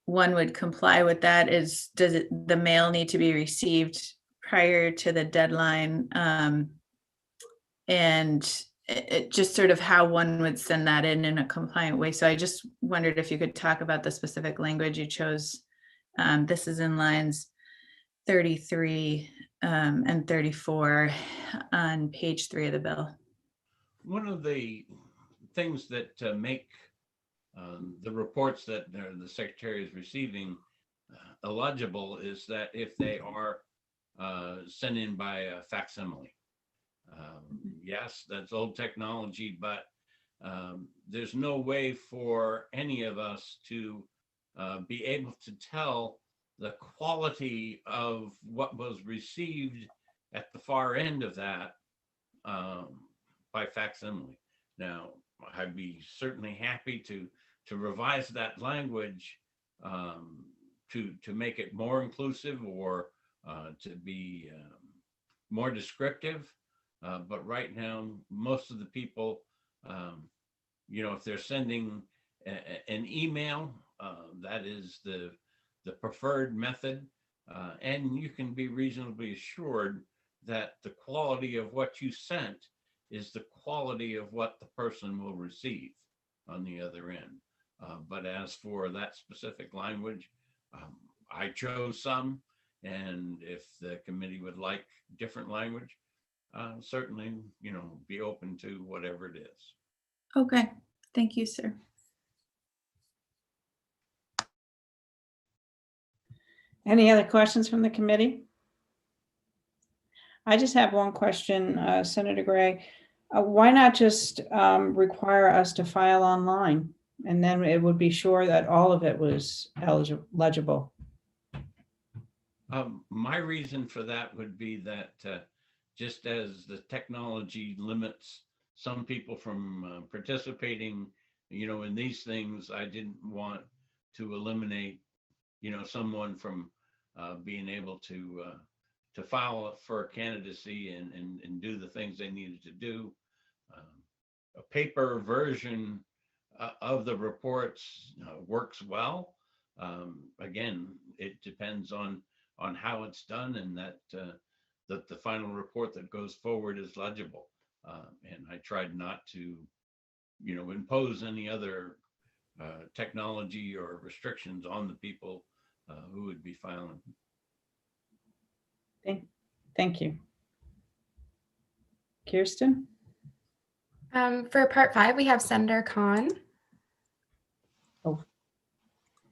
one would comply with that. Does the mail need to be received prior to the deadline? And it just sort of how one would send that in a compliant way. So I just wondered if you could talk about the specific language you chose. This is in lines 33 and 34 on page 3 of the bill. One of the things that make the reports that the Secretary is receiving illegible is that if they are sent in by a facsimile. Yes, that's old technology, but there's no way for any of us to be able to tell the quality of what was received at the far end of that by facsimile. Now, I'd be certainly happy to revise that language to make it more inclusive or to be more descriptive. But right now, most of the people, you know, if they're sending an email, that is the preferred method. And you can be reasonably assured that the quality of what you sent is the quality of what the person will receive on the other end. But as for that specific language, I chose some, and if the committee would like different language, certainly, be open to whatever it is. Okay, thank you, sir. Any other questions from the committee? I just have one question, Senator Gray. Why not just require us to file online? And then it would be sure that all of it was legible. My reason for that would be that just as the technology limits some people from participating, in these things, I didn't want to eliminate, someone from being able to file for candidacy and do the things they needed to do. A paper version of the reports works well. Again, it depends on how it's done, and that the final report that goes forward is legible. And I tried not to, impose any other technology or restrictions on the people who would be filing. Thank you. Kirsten? For part 5, we have Senator Khan. Oh,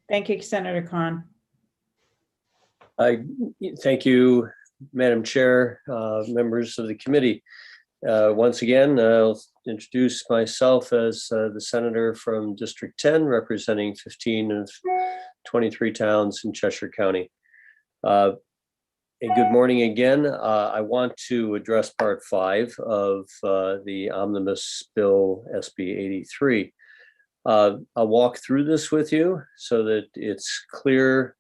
thank you, Senator Khan. Thank you, Madam Chair, members of the committee. Once again, I'll introduce myself as the senator from District 10, representing 15 of 23 towns in Cheshire County. And good morning again. I want to address part 5 of the omnibus bill SB 83. I'll walk through this with you so that it's clear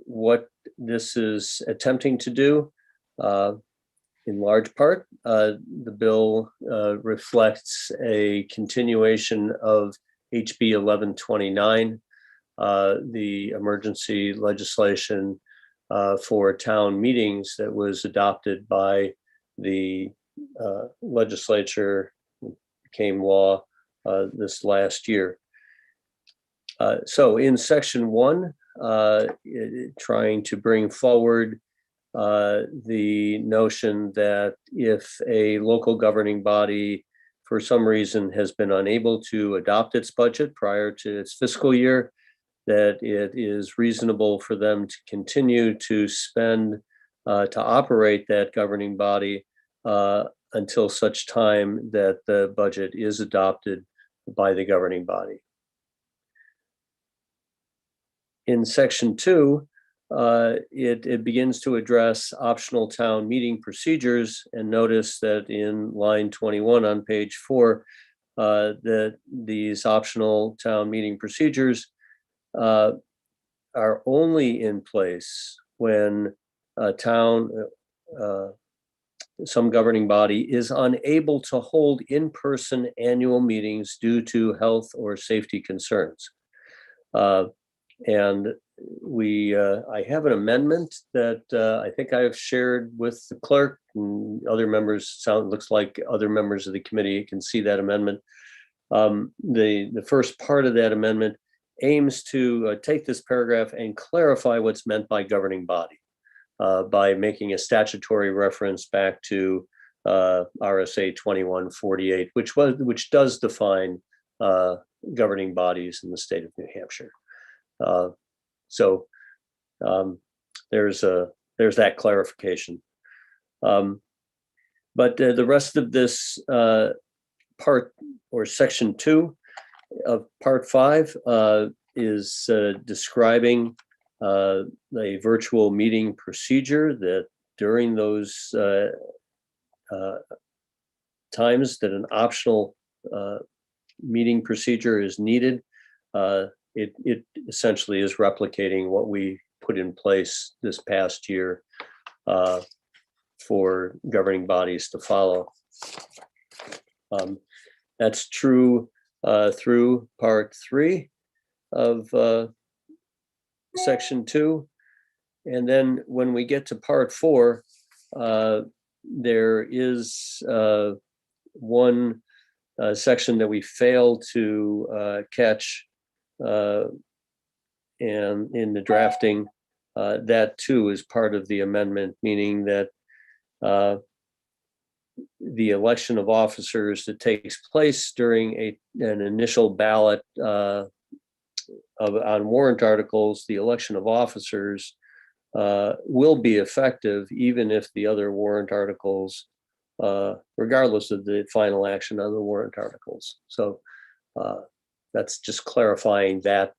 what this is attempting to do. In large part, the bill reflects a continuation of HB 1129, the emergency legislation for town meetings that was adopted by the legislature, became law this last year. So in section 1, trying to bring forward the notion that if a local governing body for some reason has been unable to adopt its budget prior to its fiscal year, that it is reasonable for them to continue to spend to operate that governing body until such time that the budget is adopted by the governing body. In section 2, it begins to address optional town meeting procedures, and notice that in line 21 on page 4, that these optional town meeting procedures are only in place when a town, some governing body is unable to hold in-person annual meetings due to health or safety concerns. And I have an amendment that I think I've shared with the clerk and other members. Looks like other members of the committee can see that amendment. The first part of that amendment aims to take this paragraph and clarify what's meant by governing body by making a statutory reference back to RSA 2148, which does define governing bodies in the state of New Hampshire. So there's that clarification. But the rest of this part, or section 2 of part 5, is describing a virtual meeting procedure that during those times that an optional meeting procedure is needed, it essentially is replicating what we put in place this past year for governing bodies to follow. That's true through part 3 of section 2. And then when we get to part 4, there is one section that we failed to catch and in the drafting, that too is part of the amendment, meaning that the election of officers that takes place during an initial ballot on warrant articles, the election of officers will be effective even if the other warrant articles, regardless of the final action on the warrant articles. So that's just clarifying that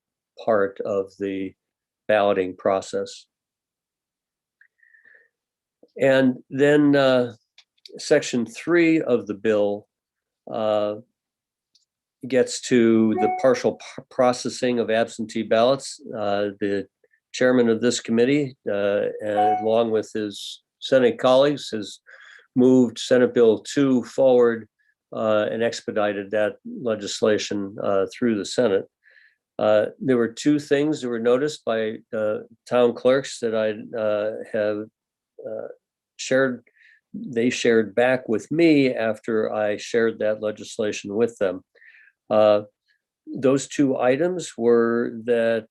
part of the balloting process. And then Section 3 of the bill gets to the partial processing of absentee ballots. The chairman of this committee, along with his Senate colleagues, has moved Senate Bill 2 forward and expedited that legislation through the Senate. There were two things that were noticed by town clerks that I have shared. They shared back with me after I shared that legislation with them. Those two items were that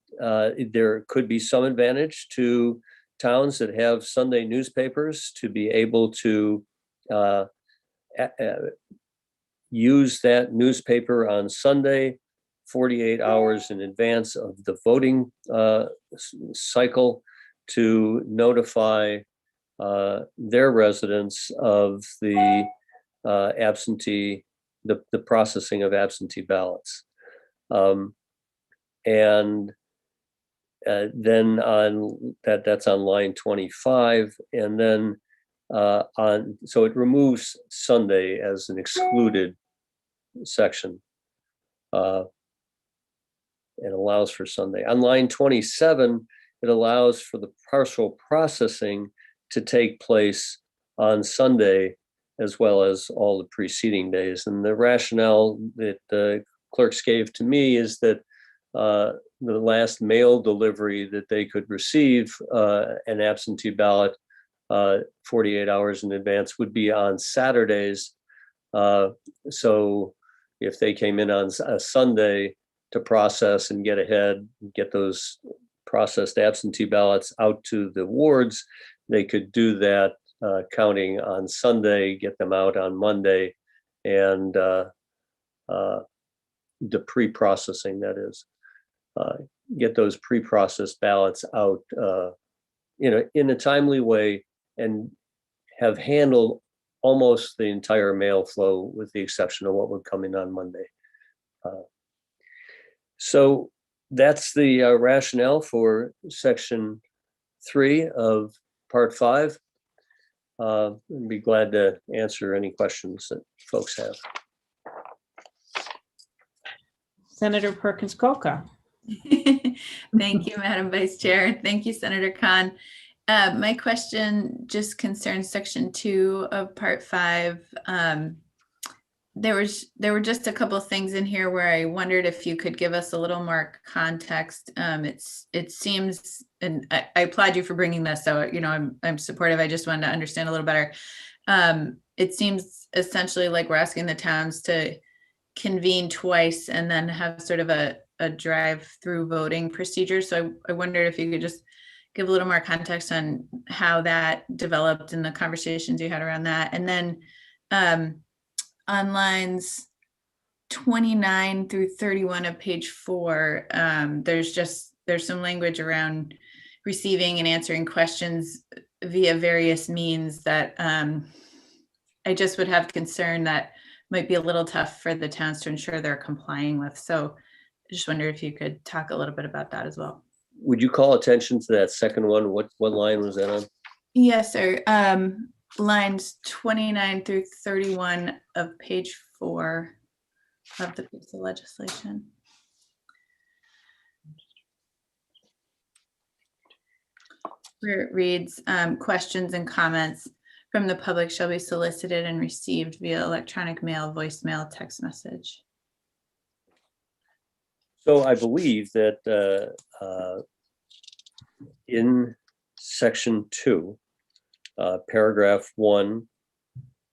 there could be some advantage to towns that have Sunday newspapers to be able to use that newspaper on Sunday 48 hours in advance of the voting cycle to notify their residents of the the processing of absentee ballots. And then on that's on line 25, and then so it removes Sunday as an excluded section and allows for Sunday. On line 27, it allows for the partial processing to take place on Sunday as well as all the preceding days. And the rationale that the clerks gave to me is that the last mail delivery that they could receive an absentee ballot 48 hours in advance would be on Saturdays. So if they came in on a Sunday to process and get ahead, get those processed absentee ballots out to the wards, they could do that counting on Sunday, get them out on Monday, and the pre-processing, that is, get those pre-processed ballots out in a timely way and have handled almost the entire mail flow with the exception of what would come in on Monday. So that's the rationale for Section 3 of Part 5. I'd be glad to answer any questions that folks have. Senator Perkins Coca. Thank you, Madam Vice Chair. Thank you, Senator Khan. My question just concerns Section 2 of Part 5. There were just a couple of things in here where I wondered if you could give us a little more context. It seems, and I applaud you for bringing this, so I'm supportive. I just wanted to understand a little better. It seems essentially like we're asking the towns to convene twice and then have sort of a drive-through voting procedure. So I wondered if you could just give a little more context on how that developed and the conversations you had around that. And then on lines 29 through 31 of page 4, there's some language around receiving and answering questions via various means that I just would have concern that might be a little tough for the towns to ensure they're complying with. So I just wonder if you could talk a little bit about that as well. Would you call attention to that second one? What line was that on? Yes, sir. Lines 29 through 31 of page 4 of the piece of legislation. Where it reads, questions and comments from the public shall be solicited and received via electronic mail, voicemail, text message. So I believe that in Section 2, paragraph 1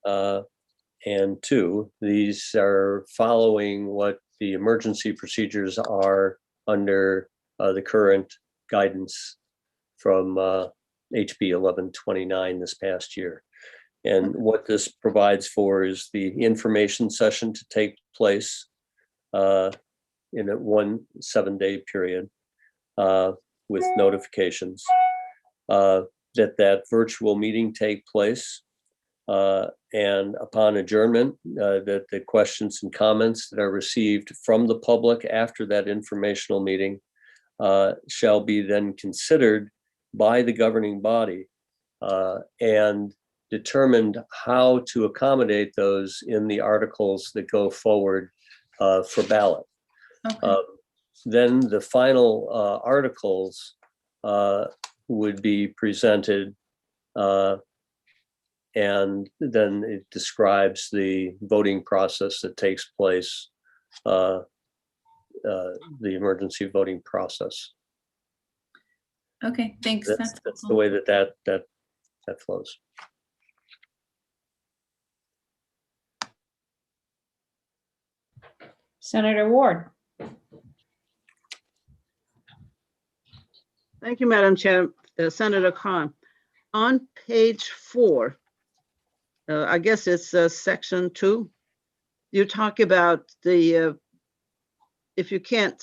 and 2, these are following what the emergency procedures are under the current guidance from HB 1129 this past year. And what this provides for is the information session to take place in a 1 7-day period with notifications, that virtual meeting take place, and upon adjournment, that the questions and comments that are received from the public after that informational meeting shall be then considered by the governing body and determined how to accommodate those in the articles that go forward for ballot. Okay. Then the final articles would be presented, and then it describes the voting process that takes place, the emergency voting process. Okay, thanks. That's the way that flows. Senator Ward. Thank you, Madam Chair. Senator Khan. On page 4, I guess it's section 2, you talk about the if you can't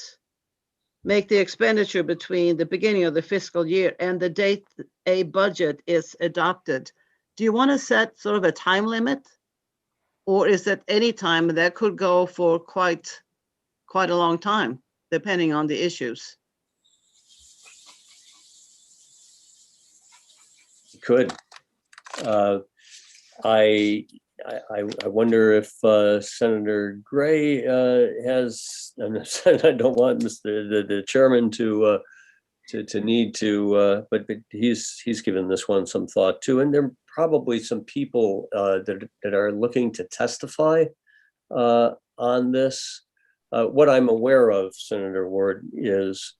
make the expenditure between the beginning of the fiscal year and the date a budget is adopted. Do you want to set sort of a time limit? Or is it any time that could go for quite a long time, depending on the issues? Could. I wonder if Senator Gray has. I don't want the chairman to need to, but he's given this one some thought too, and there are probably some people that are looking to testify on this. What I'm aware of, Senator Ward, is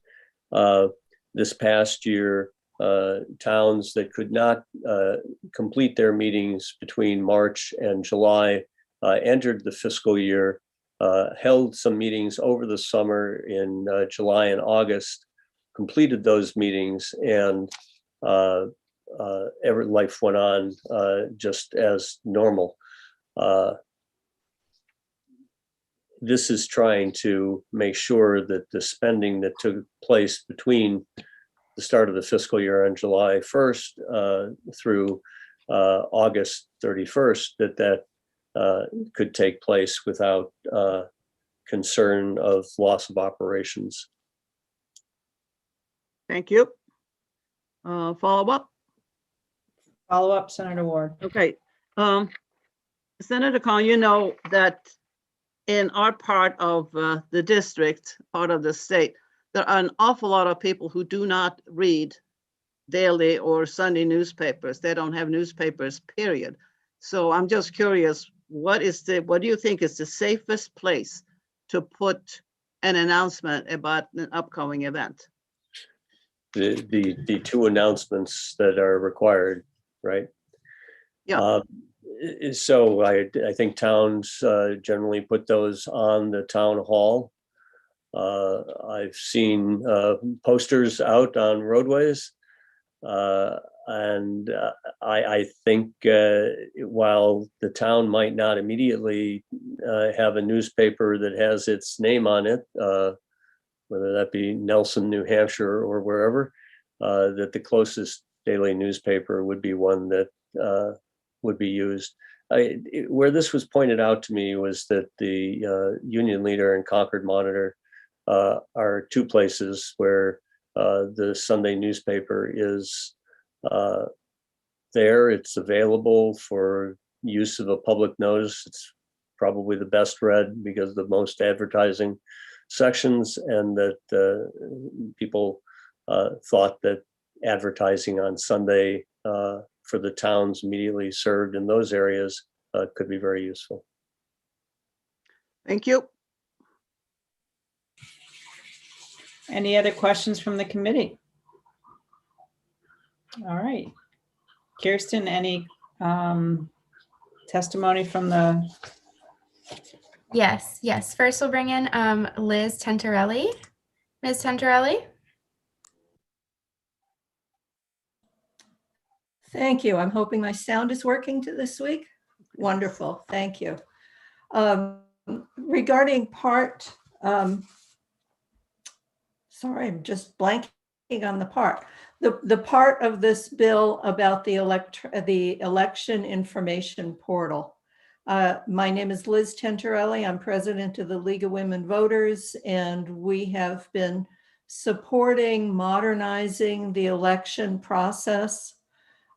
this past year, towns that could not complete their meetings between March and July entered the fiscal year, held some meetings over the summer in July and August, completed those meetings, and life went on just as normal. This is trying to make sure that the spending that took place between the start of the fiscal year on July 1st through August 31st, that could take place without concern of loss of operations. Thank you. Follow up? Follow up, Senator Ward. Okay. Senator Khan, you know that in our part of the district, part of the state, there are an awful lot of people who do not read daily or Sunday newspapers. They don't have newspapers, period. So I'm just curious, what do you think is the safest place to put an announcement about an upcoming event? The two announcements that are required, right? Yeah. So I think towns generally put those on the town hall. I've seen posters out on roadways, and I think while the town might not immediately have a newspaper that has its name on it, whether that be Nelson, New Hampshire, or wherever, that the closest daily newspaper would be one that would be used. Where this was pointed out to me was that the Union Leader and Concord Monitor are two places where the Sunday newspaper is there. It's available for use of a public notice. It's probably the best read because of the most advertising sections, and that people thought that advertising on Sunday for the towns immediately served in those areas could be very useful. Thank you. Any other questions from the committee? All right. Kirsten, any testimony from the? Yes. First, we'll bring in Liz Tentarelli. Ms. Tentarelli? Thank you. I'm hoping my sound is working this week. Wonderful. Thank you. Regarding part, sorry, I'm just blanking on the part. The part of this bill about the election information portal. My name is Liz Tentarelli. I'm president of the League of Women Voters, and we have been supporting modernizing the election process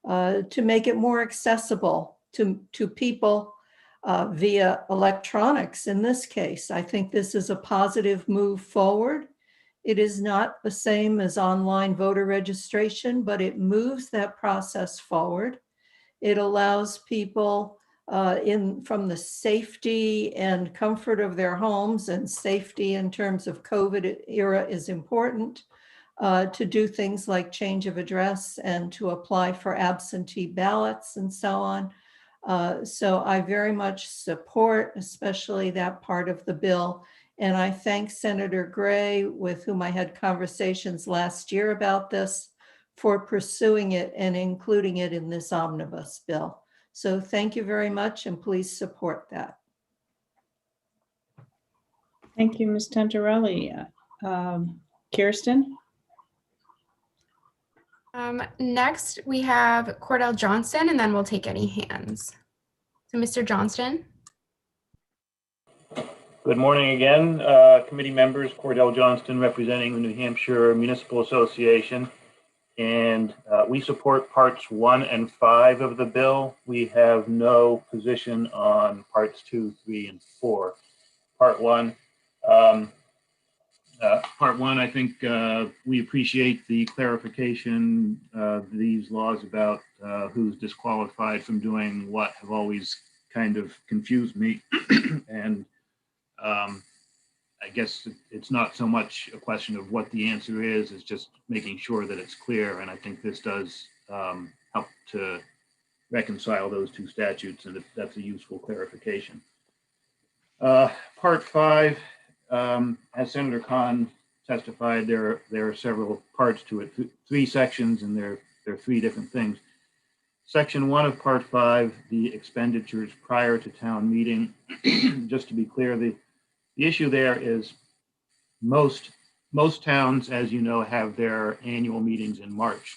to make it more accessible to people via electronics. In this case, I think this is a positive move forward. It is not the same as online voter registration, but it moves that process forward. It allows people from the safety and comfort of their homes, and safety in terms of COVID era is important, to do things like change of address and to apply for absentee ballots and so on. So I very much support especially that part of the bill. And I thank Senator Gray, with whom I had conversations last year about this, for pursuing it and including it in this omnibus bill. So thank you very much, and please support that. Thank you, Ms. Tentarelli. Kirsten? Next, we have Cordell Johnston, and then we'll take any hands. So Mr. Johnston. Good morning again, committee members. Cordell Johnston representing the New Hampshire Municipal Association. And we support parts 1 and 5 of the bill. We have no position on parts 2, 3, and 4. Part 1, I think we appreciate the clarification. These laws about who's disqualified from doing what have always kind of confused me. And I guess it's not so much a question of what the answer is, it's just making sure that it's clear. And I think this does help to reconcile those two statutes, and that's a useful clarification. Part 5, as Senator Khan testified, there are several parts to it, 3 sections, and there are 3 different things. Section 1 of Part 5, the expenditures prior to town meeting. Just to be clear, the issue there is most towns, as you know, have their annual meetings in March.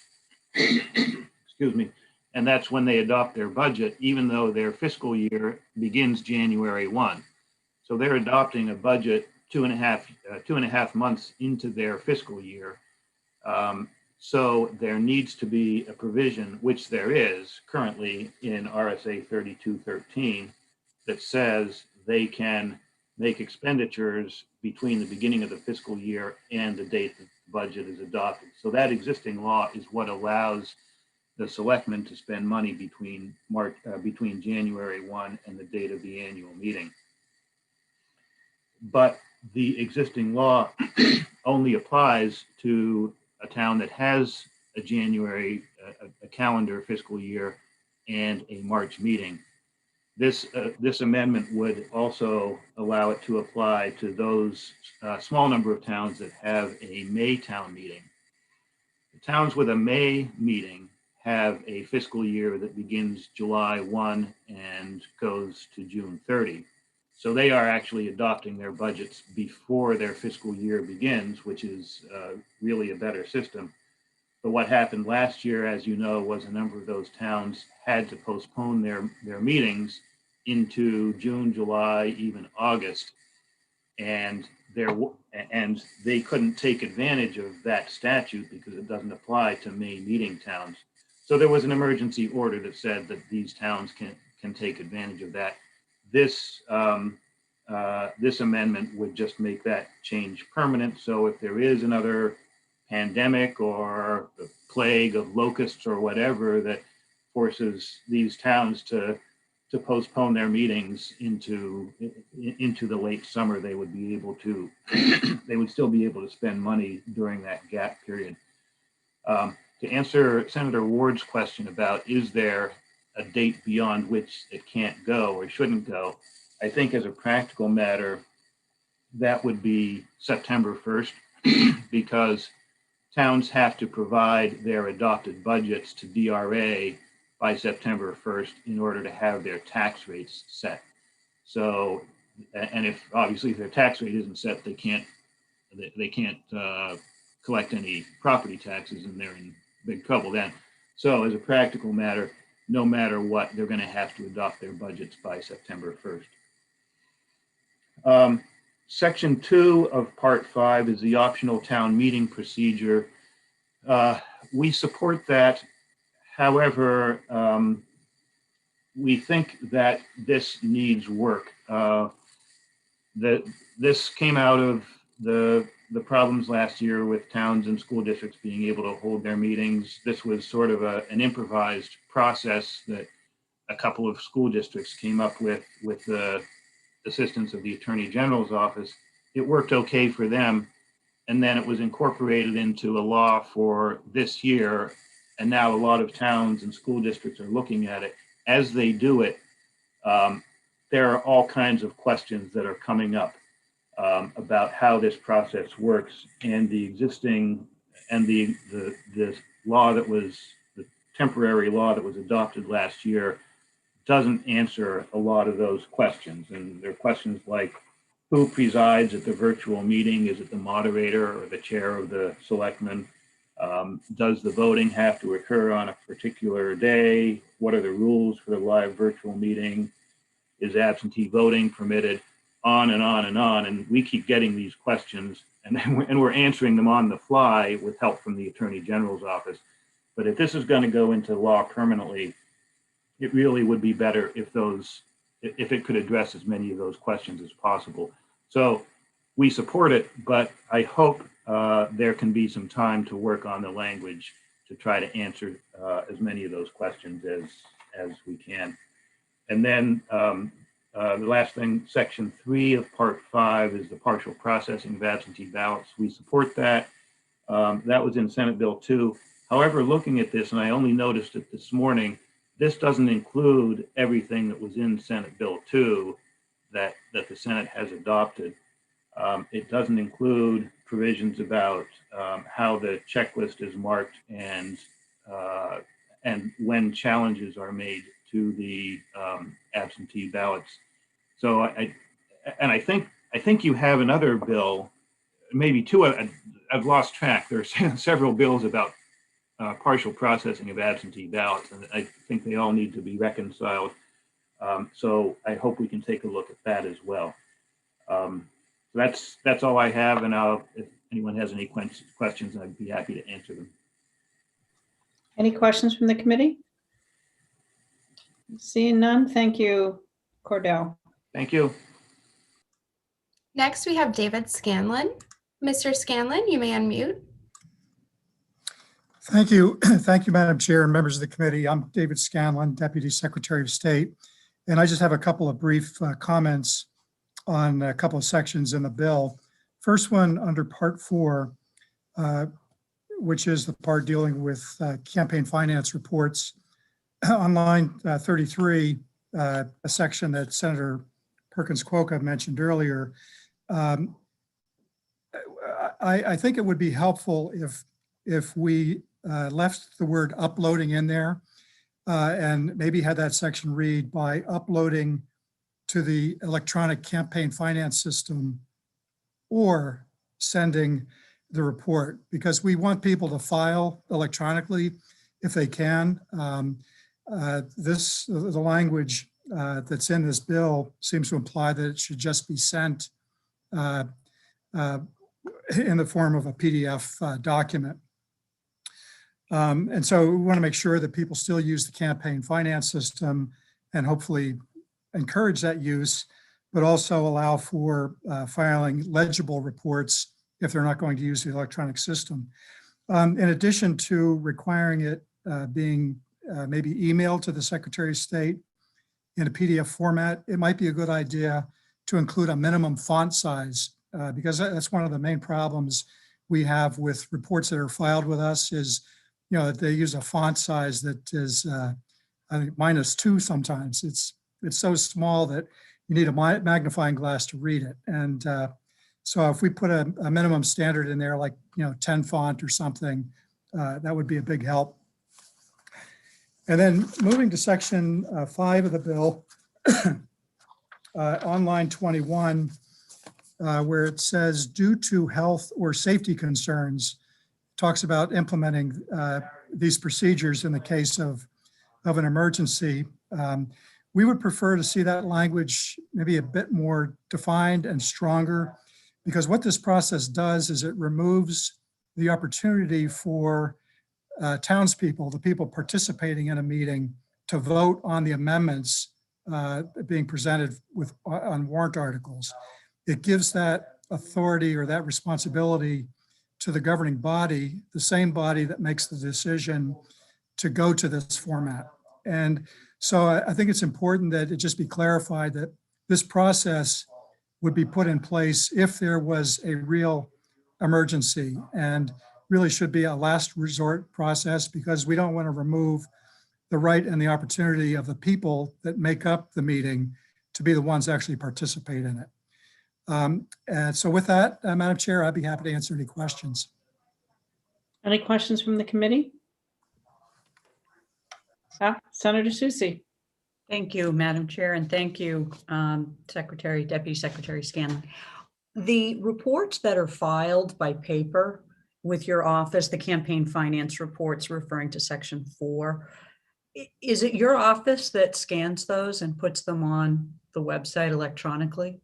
Excuse me. And that's when they adopt their budget, even though their fiscal year begins January 1. So they're adopting a budget two and a half months into their fiscal year. So there needs to be a provision, which there is currently in RSA 3213, that says they can make expenditures between the beginning of the fiscal year and the date the budget is adopted. So that existing law is what allows the selectmen to spend money between January 1 and the date of the annual meeting. But the existing law only applies to a town that has a January, a calendar fiscal year, and a March meeting. This amendment would also allow it to apply to those small number of towns that have a May town meeting. The towns with a May meeting have a fiscal year that begins July 1 and goes to June 30. So they are actually adopting their budgets before their fiscal year begins, which is really a better system. But what happened last year, as you know, was a number of those towns had to postpone their meetings into June, July, even August. And they couldn't take advantage of that statute because it doesn't apply to May meeting towns. So there was an emergency order that said that these towns can take advantage of that. This amendment would just make that change permanent. So if there is another pandemic or the plague of locusts or whatever that forces these towns to postpone their meetings into the late summer, they would be able to they would still be able to spend money during that gap period. To answer Senator Ward's question about is there a date beyond which it can't go or shouldn't go, I think as a practical matter, that would be September 1st, because towns have to provide their adopted budgets to DRA by September 1st in order to have their tax rates set. So, and if obviously if their tax rate isn't set, they can't collect any property taxes, and they're in big trouble then. So as a practical matter, no matter what, they're going to have to adopt their budgets by September 1st. Section 2 of Part 5 is the optional town meeting procedure. We support that. However, we think that this needs work. This came out of the problems last year with towns and school districts being able to hold their meetings. This was sort of an improvised process that a couple of school districts came up with the assistance of the Attorney General's office. It worked okay for them, and then it was incorporated into a law for this year, and now a lot of towns and school districts are looking at it. As they do it, there are all kinds of questions that are coming up about how this process works, and the existing and the law that was the temporary law that was adopted last year doesn't answer a lot of those questions. And there are questions like, who presides at the virtual meeting? Is it the moderator or the chair of the selectmen? Does the voting have to occur on a particular day? What are the rules for the live virtual meeting? Is absentee voting permitted? On and on and on. And we keep getting these questions, and we're answering them on the fly with help from the Attorney General's office. But if this is going to go into law permanently, it really would be better if it could address as many of those questions as possible. So we support it, but I hope there can be some time to work on the language to try to answer as many of those questions as we can. And then the last thing, Section 3 of Part 5 is the partial processing of absentee ballots. We support that. That was in Senate Bill 2. However, looking at this, and I only noticed it this morning, this doesn't include everything that was in Senate Bill 2 that the Senate has adopted. It doesn't include provisions about how the checklist is marked and when challenges are made to the absentee ballots. So I think you have another bill, maybe two. I've lost track. There are several bills about partial processing of absentee ballots, and I think they all need to be reconciled. So I hope we can take a look at that as well. That's all I have, and if anyone has any questions, I'd be happy to answer them. Any questions from the committee? Seeing none, thank you, Cordell. Thank you. Next, we have David Scanlon. Mr. Scanlon, you may unmute. Thank you. Thank you, Madam Chair and members of the committee. I'm David Scanlon, Deputy Secretary of State, and I just have a couple of brief comments on a couple of sections in the bill. First one under Part 4, which is the part dealing with campaign finance reports. On line 33, a section that Senator Perkins-Quokka mentioned earlier, I think it would be helpful if we left the word uploading in there and maybe had that section read by uploading to the electronic campaign finance system or sending the report, because we want people to file electronically if they can. The language that's in this bill seems to imply that it should just be sent in the form of a PDF document. And so we want to make sure that people still use the campaign finance system and hopefully encourage that use, but also allow for filing legible reports if they're not going to use the electronic system. In addition to requiring it being maybe emailed to the Secretary of State in a PDF format, it might be a good idea to include a minimum font size, because that's one of the main problems we have with reports that are filed with us is, that they use a font size that is, I think, -2 sometimes. It's so small that you need a magnifying glass to read it. And so if we put a minimum standard in there, like 10 font or something, that would be a big help. And then moving to section 5 of the bill, on line 21, where it says due to health or safety concerns, talks about implementing these procedures in the case of an emergency. We would prefer to see that language maybe a bit more defined and stronger, because what this process does is it removes the opportunity for townspeople, the people participating in a meeting, to vote on the amendments being presented on warrant articles. It gives that authority or that responsibility to the governing body, the same body that makes the decision to go to this format. And so I think it's important that it just be clarified that this process would be put in place if there was a real emergency, and really should be a last resort process, because we don't want to remove the right and the opportunity of the people that make up the meeting to be the ones that actually participate in it. And so with that, Madam Chair, I'd be happy to answer any questions. Any questions from the committee? Senator Susie. Thank you, Madam Chair, and thank you, Deputy Secretary Scanlon. The reports that are filed by paper with your office, the campaign finance reports referring to section 4, is it your office that scans those and puts them on the website electronically?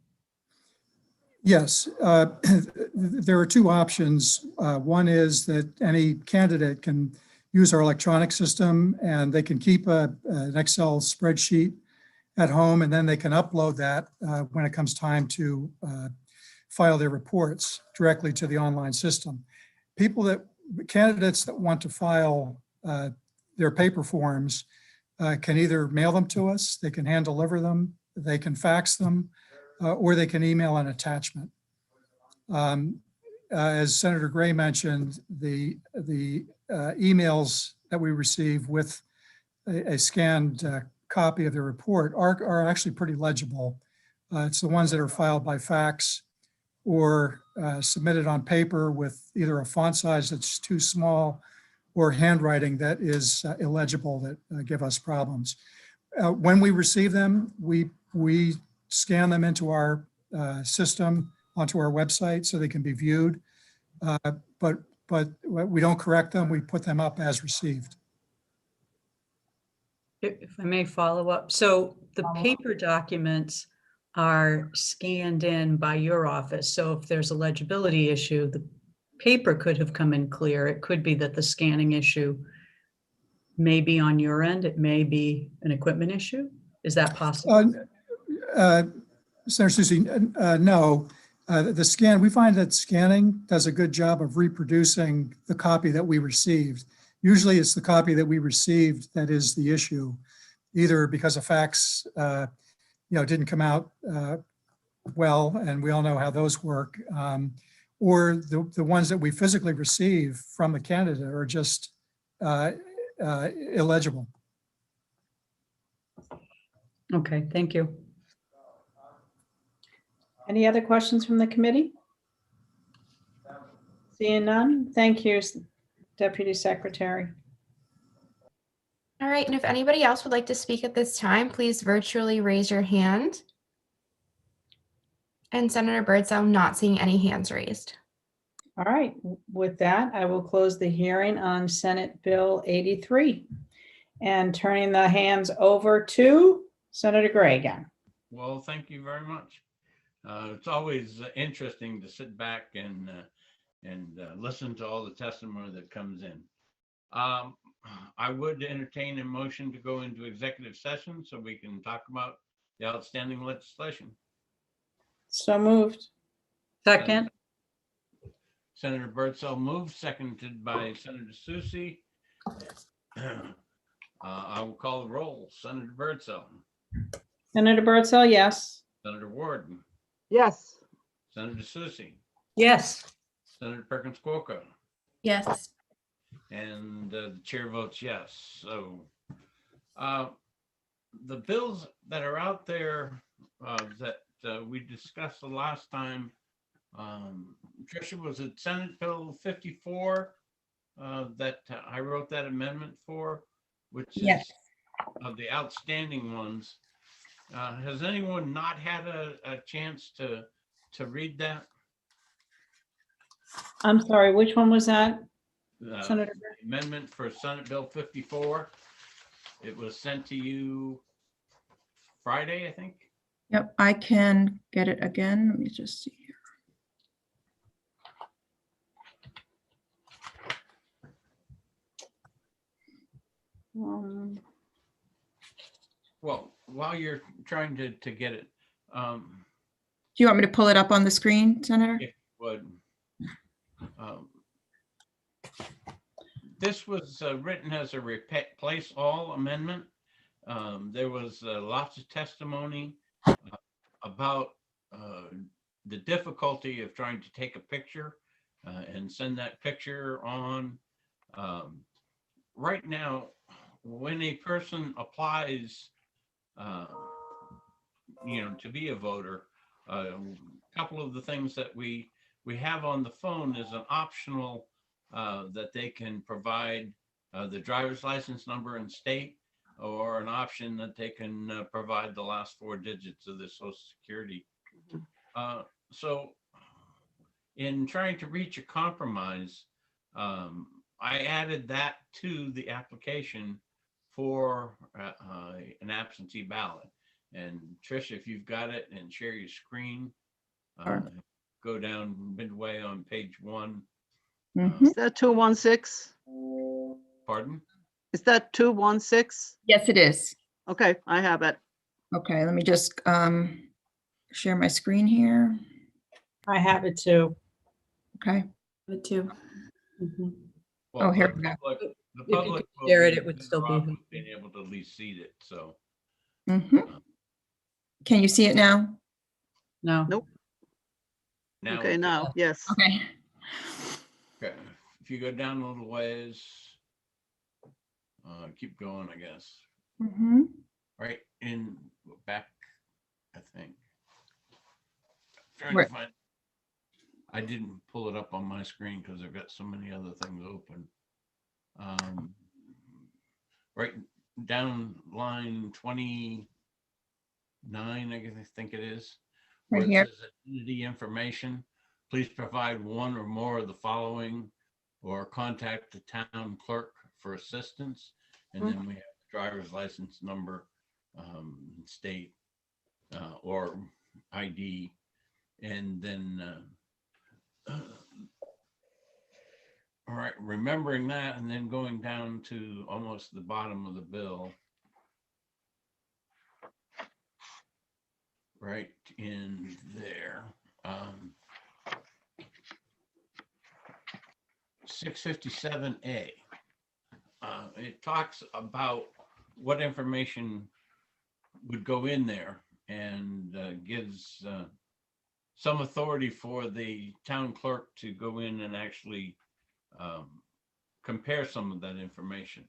Yes, there are two options. One is that any candidate can use our electronic system, and they can keep an Excel spreadsheet at home, and then they can upload that when it comes time to file their reports directly to the online system. Candidates that want to file their paper forms can either mail them to us, they can hand deliver them, they can fax them, or they can email an attachment. As Senator Gray mentioned, the emails that we receive with a scanned copy of the report are actually pretty legible. It's the ones that are filed by fax or submitted on paper with either a font size that's too small or handwriting that is illegible that give us problems. When we receive them, we scan them into our system, onto our website, so they can be viewed. But we don't correct them, we put them up as received. If I may follow up. So the paper documents are scanned in by your office. So if there's a legibility issue, the paper could have come in clear. It could be that the scanning issue may be on your end. It may be an equipment issue. Is that possible? Senator Susie, no. We find that scanning does a good job of reproducing the copy that we received. Usually it's the copy that we received that is the issue, either because a fax didn't come out well, and we all know how those work, or the ones that we physically receive from the candidate are just illegible. Okay, thank you. Any other questions from the committee? Seeing none, thank you, Deputy Secretary. All right, and if anybody else would like to speak at this time, please virtually raise your hand. And Senator Birdsell, I'm not seeing any hands raised. All right, with that, I will close the hearing on Senate Bill 83 and turning the hands over to Senator Gray again. Well, thank you very much. It's always interesting to sit back and listen to all the testimony that comes in. I would entertain a motion to go into executive session so we can talk about the outstanding legislation. So moved. Second. Senator Birdsell moved, seconded by Senator Susie. I will call the roll. Senator Birdsell. Senator Birdsell, yes. Senator Warden. Yes. Senator Susie. Yes. Senator Perkins Cuoco. Yes. And the chair votes yes. So the bills that are out there that we discussed the last time, Tricia, was it Senate Bill 54 that I wrote that amendment for? which Yes. is of the outstanding ones. Has anyone not had a chance to read that? I'm sorry, which one was that? Uh, Senator Amendment for Senate Bill 54. It was sent to you Friday, I think. Yep, I can get it again. Let me just see here. Well, while you're trying to get it, Do you want me to pull it up on the screen, Senator? if you would. This was written as a replace all amendment. There was lots of testimony about the difficulty of trying to take a picture and send that picture on. Right now, when a person applies, to be a voter, a couple of the things that we have on the phone is an optional that they can provide the driver's license number and state, or an option that they can provide the last 4 digits of their social security. So in trying to reach a compromise, I added that to the application for an absentee ballot. And Tricia, if you've got it and share your screen, go down midway on page 1. Is that 216? Pardon? Is that 216? Yes, it is. Okay, I have it. Okay, let me just share my screen here. I have it too. Okay. Me too. Well, Oh, here the we go. public, the If you public could will share it, be it would still better be off helpful. with being able to at least see it. So Can you see it now? No. Nope. now, Okay, now, yes. Okay. okay, if you go down a little ways, keep going, I guess. Mm-hmm. Right in back, I think. Trying Where- to find. I didn't pull it up on my screen because I've got so many other things open. Right down line 29, I think it is. Right Where it here. says identity information. Please provide one or more of the following, or contact the town clerk for assistance. And then we have the driver's license number, state, or ID. And then, all right, remembering that, and then going down to almost the bottom of the bill. Right in there. 657A. It talks about what information would go in there, and gives some authority for the town clerk to go in and actually compare some of that information.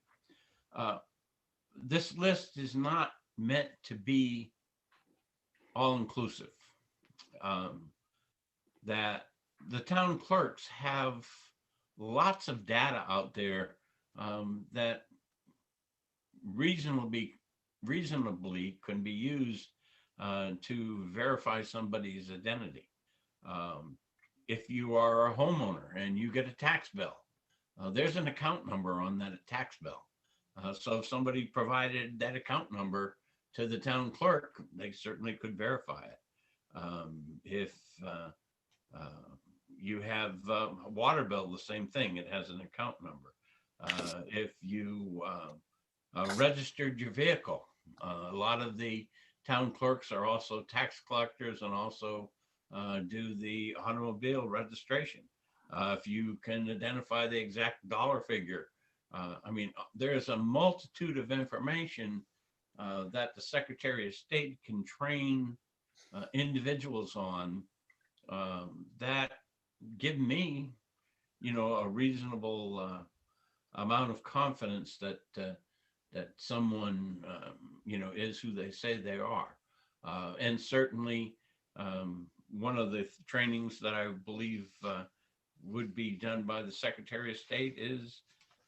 This list is not meant to be all-inclusive. That the town clerks have lots of data out there that reasonably can be used to verify somebody's identity. If you are a homeowner and you get a tax bill, there's an account number on that tax bill. So if somebody provided that account number to the town clerk, they certainly could verify it. If you have a water bill, the same thing, it has an account number. If you registered your vehicle, a lot of the town clerks are also tax collectors and also do the automobile registration. If you can identify the exact dollar figure, I mean, there's a multitude of information that the Secretary of State can train individuals on that give me, a reasonable amount of confidence that that someone, is who they say they are. And certainly, one of the trainings that I believe would be done by the Secretary of State is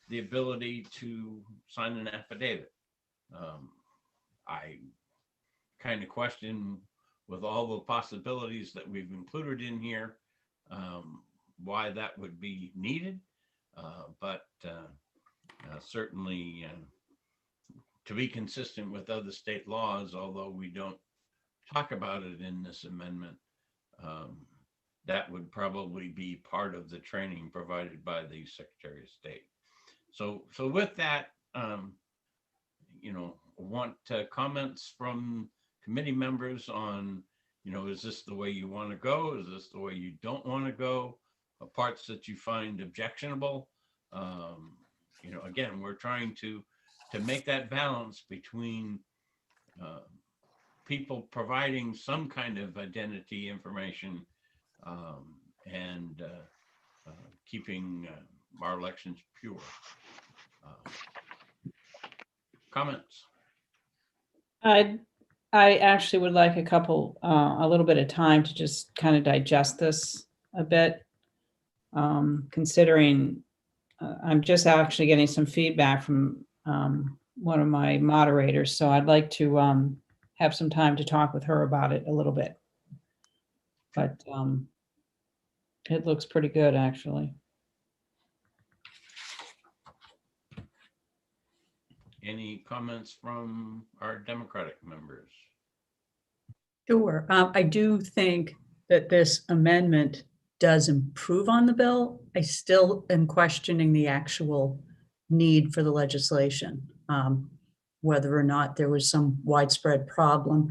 the ability to sign an affidavit. I kind of question, with all the possibilities that we've included in here, why that would be needed. But certainly to be consistent with other state laws, although we don't talk about it in this amendment, that would probably be part of the training provided by the Secretary of State. So with that, want comments from committee members on, is this the way you want to go? Is this the way you don't want to go? Parts that you find objectionable? Again, we're trying to make that balance between people providing some kind of identity information and keeping our elections pure. Comments? I actually would like a little bit of time to just kind of digest this a bit, considering I'm just actually getting some feedback from one of my moderators. So I'd like to have some time to talk with her about it a little bit. But it looks pretty good, actually. Any comments from our Democratic members? Sure. I do think that this amendment does improve on the bill. I still am questioning the actual need for the legislation, whether or not there was some widespread problem.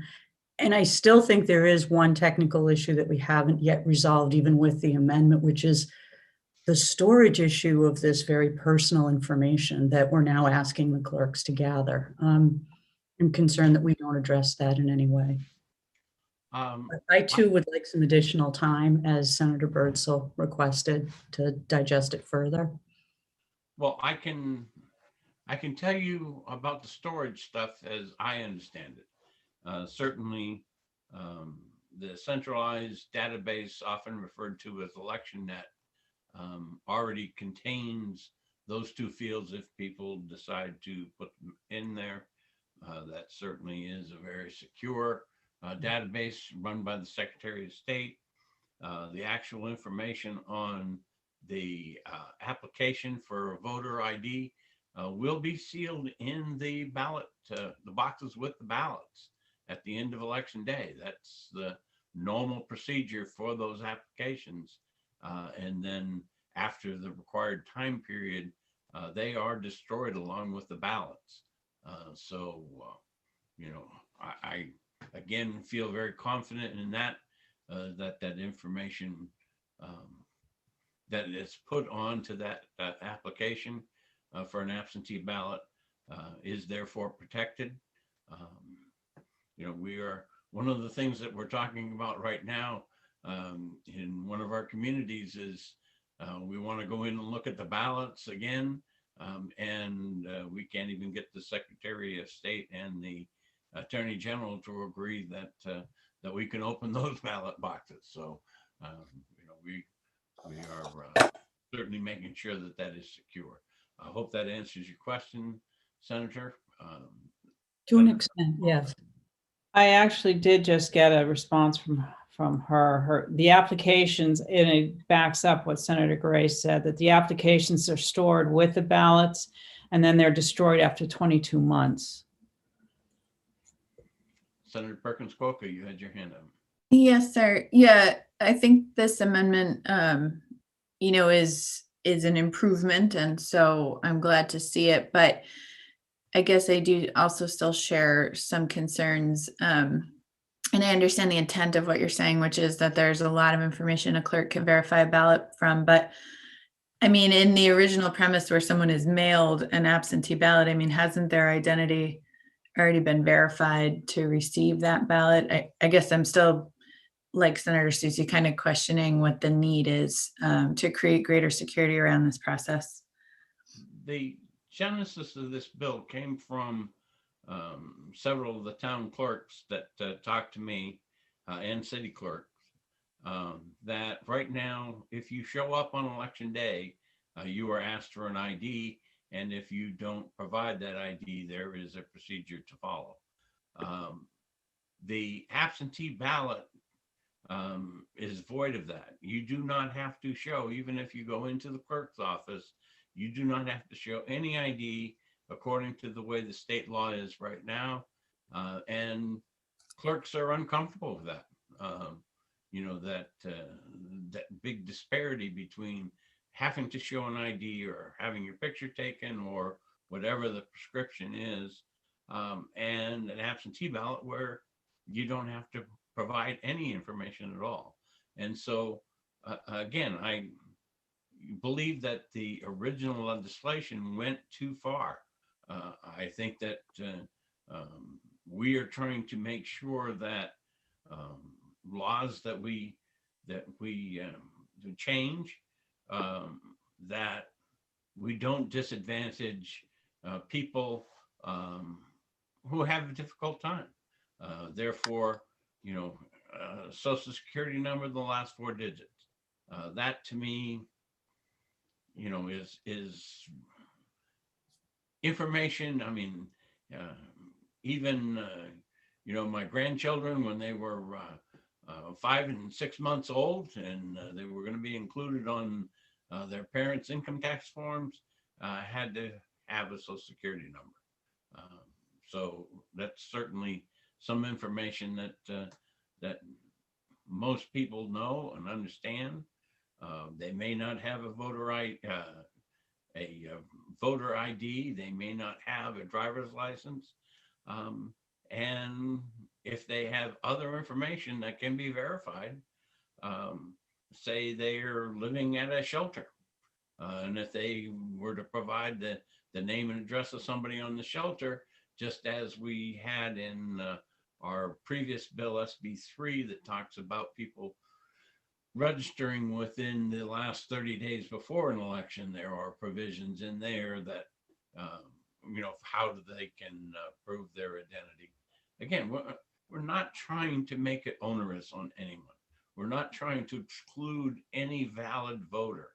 And I still think there is one technical issue that we haven't yet resolved, even with the amendment, which is the storage issue of this very personal information that we're now asking the clerks to gather. I'm concerned that we don't address that in any way. I too would like some additional time, as Senator Birdsall requested, to digest it further. Well, I can tell you about the storage stuff as I understand it. Certainly, the centralized database, often referred to as ElectionNet, already contains those two fields if people decide to put them in there. That certainly is a very secure database run by the Secretary of State. The actual information on the application for a voter ID will be sealed in the ballot, the boxes with the ballots at the end of Election Day. That's the normal procedure for those applications. And then after the required time period, they are destroyed along with the ballots. I again feel very confident in that, that information that is put onto that application for an absentee ballot is therefore protected. We are, one of the things that we're talking about right now in one of our communities is we want to go in and look at the ballots again, and we can't even get the Secretary of State and the Attorney General to agree that we can open those ballot boxes. So, we are certainly making sure that that is secure. I hope that answers your question, Senator. To an extent, yes. I actually did just get a response from her. The applications, and it backs up what Senator Gray said, that the applications are stored with the ballots and then they're destroyed after 22 months. Senator Perkins Cuoco, you had your hand up. Yes, sir. Yeah, I think this amendment, is an improvement, and so I'm glad to see it. But I guess I do also still share some concerns, and I understand the intent of what you're saying, which is that there's a lot of information a clerk can verify a ballot from. But I mean, in the original premise where someone is mailed an absentee ballot, I mean, hasn't their identity already been verified to receive that ballot? I guess I'm still, like Senator Susie, kind of questioning what the need is to create greater security around this process. The genesis of this bill came from several of the town clerks that talked to me and city clerks, that right now, if you show up on election day, you are asked for an ID, And if you don't provide that ID, there is a procedure to follow. The absentee ballot is void of that. You do not have to show, even if you go into the clerk's office, you do not have to show any ID according to the way the state law is right now. And clerks are uncomfortable with that. You know, that big disparity between having to show an ID or having your picture taken or whatever the prescription is, and an absentee ballot where you don't have to provide any information at all. And so, again, I believe that the original legislation went too far. I think that we are trying to make sure that laws that we change, that we don't disadvantage people who have a difficult time. Therefore, you know, Social Security number, the last 4 digits. That to me, you know, is information. I mean, even, you know, my grandchildren, when they were 5 and 6 months old, and they were going to be included on their parents' income tax forms, had to have a Social Security number. So that's certainly some information that most people know and understand. They may not have a voter ID. They may not have a driver's license. And if they have other information that can be verified, say they're living at a shelter, and if they were to provide the name and address of somebody on the shelter, just as we had in our previous bill, SB3, that talks about people registering within the last 30 days before an election, there are provisions in there that, you know, how they can prove their identity. Again, we're not trying to make it onerous on anyone. We're not trying to exclude any valid voter.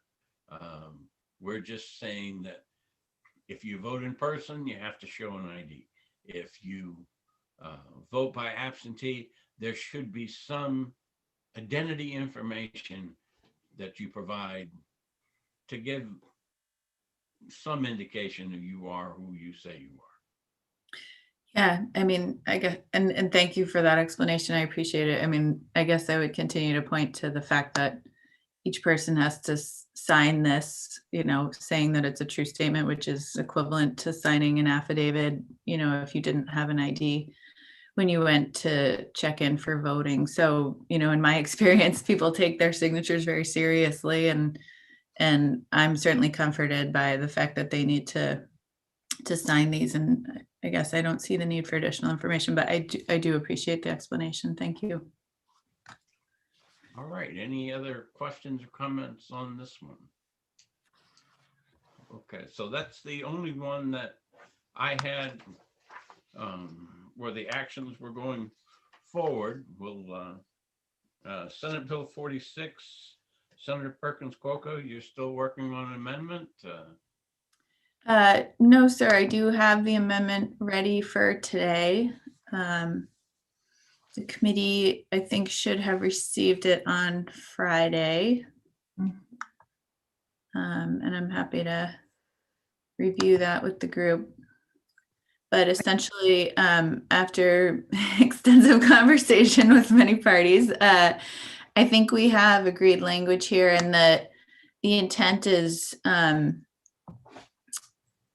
We're just saying that if you vote in person, you have to show an ID. If you vote by absentee, there should be some identity information that you provide to give some indication that you are who you say you are. Yeah, I mean, I guess, and thank you for that explanation. I appreciate it. I mean, I guess I would continue to point to the fact that each person has to sign this, you know, saying that it's a true statement, which is equivalent to signing an affidavit, you know, if you didn't have an ID when you went to check in for voting. So, you know, in my experience, people take their signatures very seriously, and I'm certainly comforted by the fact that they need to sign these. And I guess I don't see the need for additional information, but I do appreciate the explanation. Thank you. All right, any other questions or comments on this one? Okay, so that's the only one that I had where the actions were going forward. Will Senate Bill 46, Senator Perkins Cuoco, you're still working on an amendment? No, sir, I do have the amendment ready for today. The committee, I think, should have received it on Friday. And I'm happy to review that with the group. But essentially, after extensive conversation with many parties, I think we have agreed language here, and that the intent is,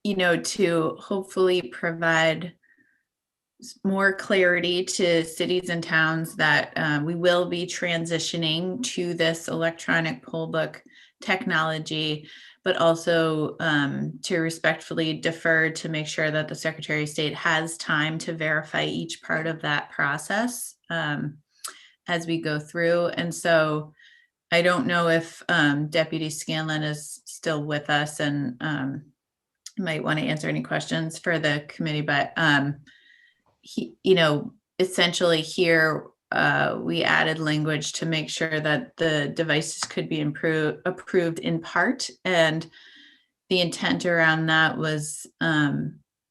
you know, to hopefully provide more clarity to cities and towns that we will be transitioning to this electronic poll book technology, but also to respectfully defer to make sure that the Secretary of State has time to verify each part of that process as we go through. And so I don't know if Deputy Scanlon is still with us and might want to answer any questions for the committee, but he, you know, essentially here we added language to make sure that the devices could be approved in part, and the intent around that was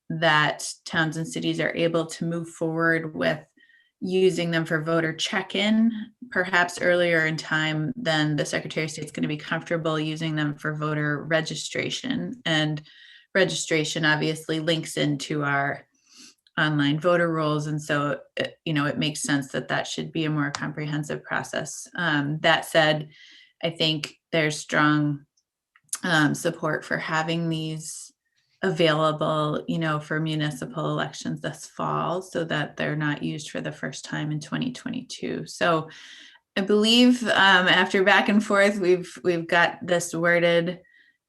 that towns and cities are able to move forward with using them for voter check-in, perhaps earlier in time than the Secretary of State's going to be comfortable using them for voter registration. And registration obviously links into our online voter rolls. And so, it makes sense that that should be a more comprehensive process. That said, I think there's strong support for having these available, for municipal elections this fall so that they're not used for the first time in 2022. So I believe after back and forth, we've got this worded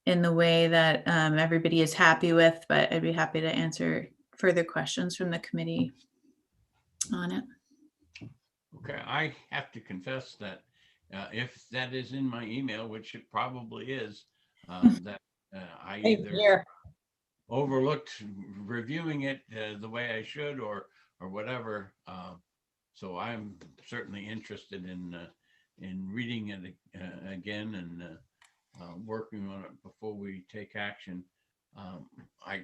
in the way that everybody is happy with, but I'd be happy to answer further questions from the committee on it. Okay, I have to confess that if that is in my email, which it probably is, that I either overlooked reviewing it the way I should or whatever. So I'm certainly interested in reading it again and working on it before we take action. I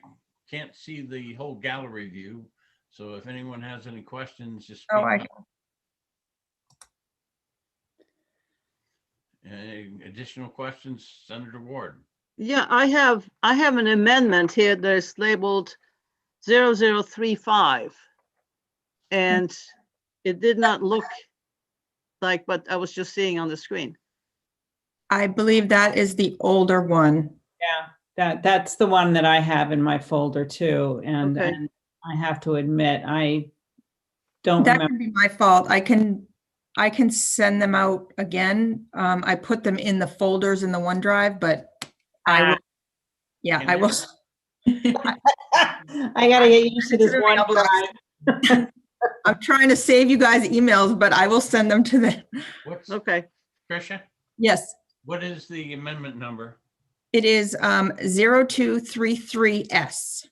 can't see the whole gallery view, so if anyone has any questions, just speak up. Any additional questions, Senator Ward? Yeah, I have an amendment here that is labeled 0035. And it did not look like what I was just seeing on the screen. I believe that is the older one. Yeah, that's the one that I have in my folder too. And, Okay. and I have to admit, I don't That remember. could be my fault. I can send them out again. I put them in the folders in the OneDrive, but I will. Yeah, I will. I gotta get used to this OneDrive. I'm trying to save you guys emails, but I will send them to them. What's okay? Tricia? Yes. What is the amendment number? It is 0233S.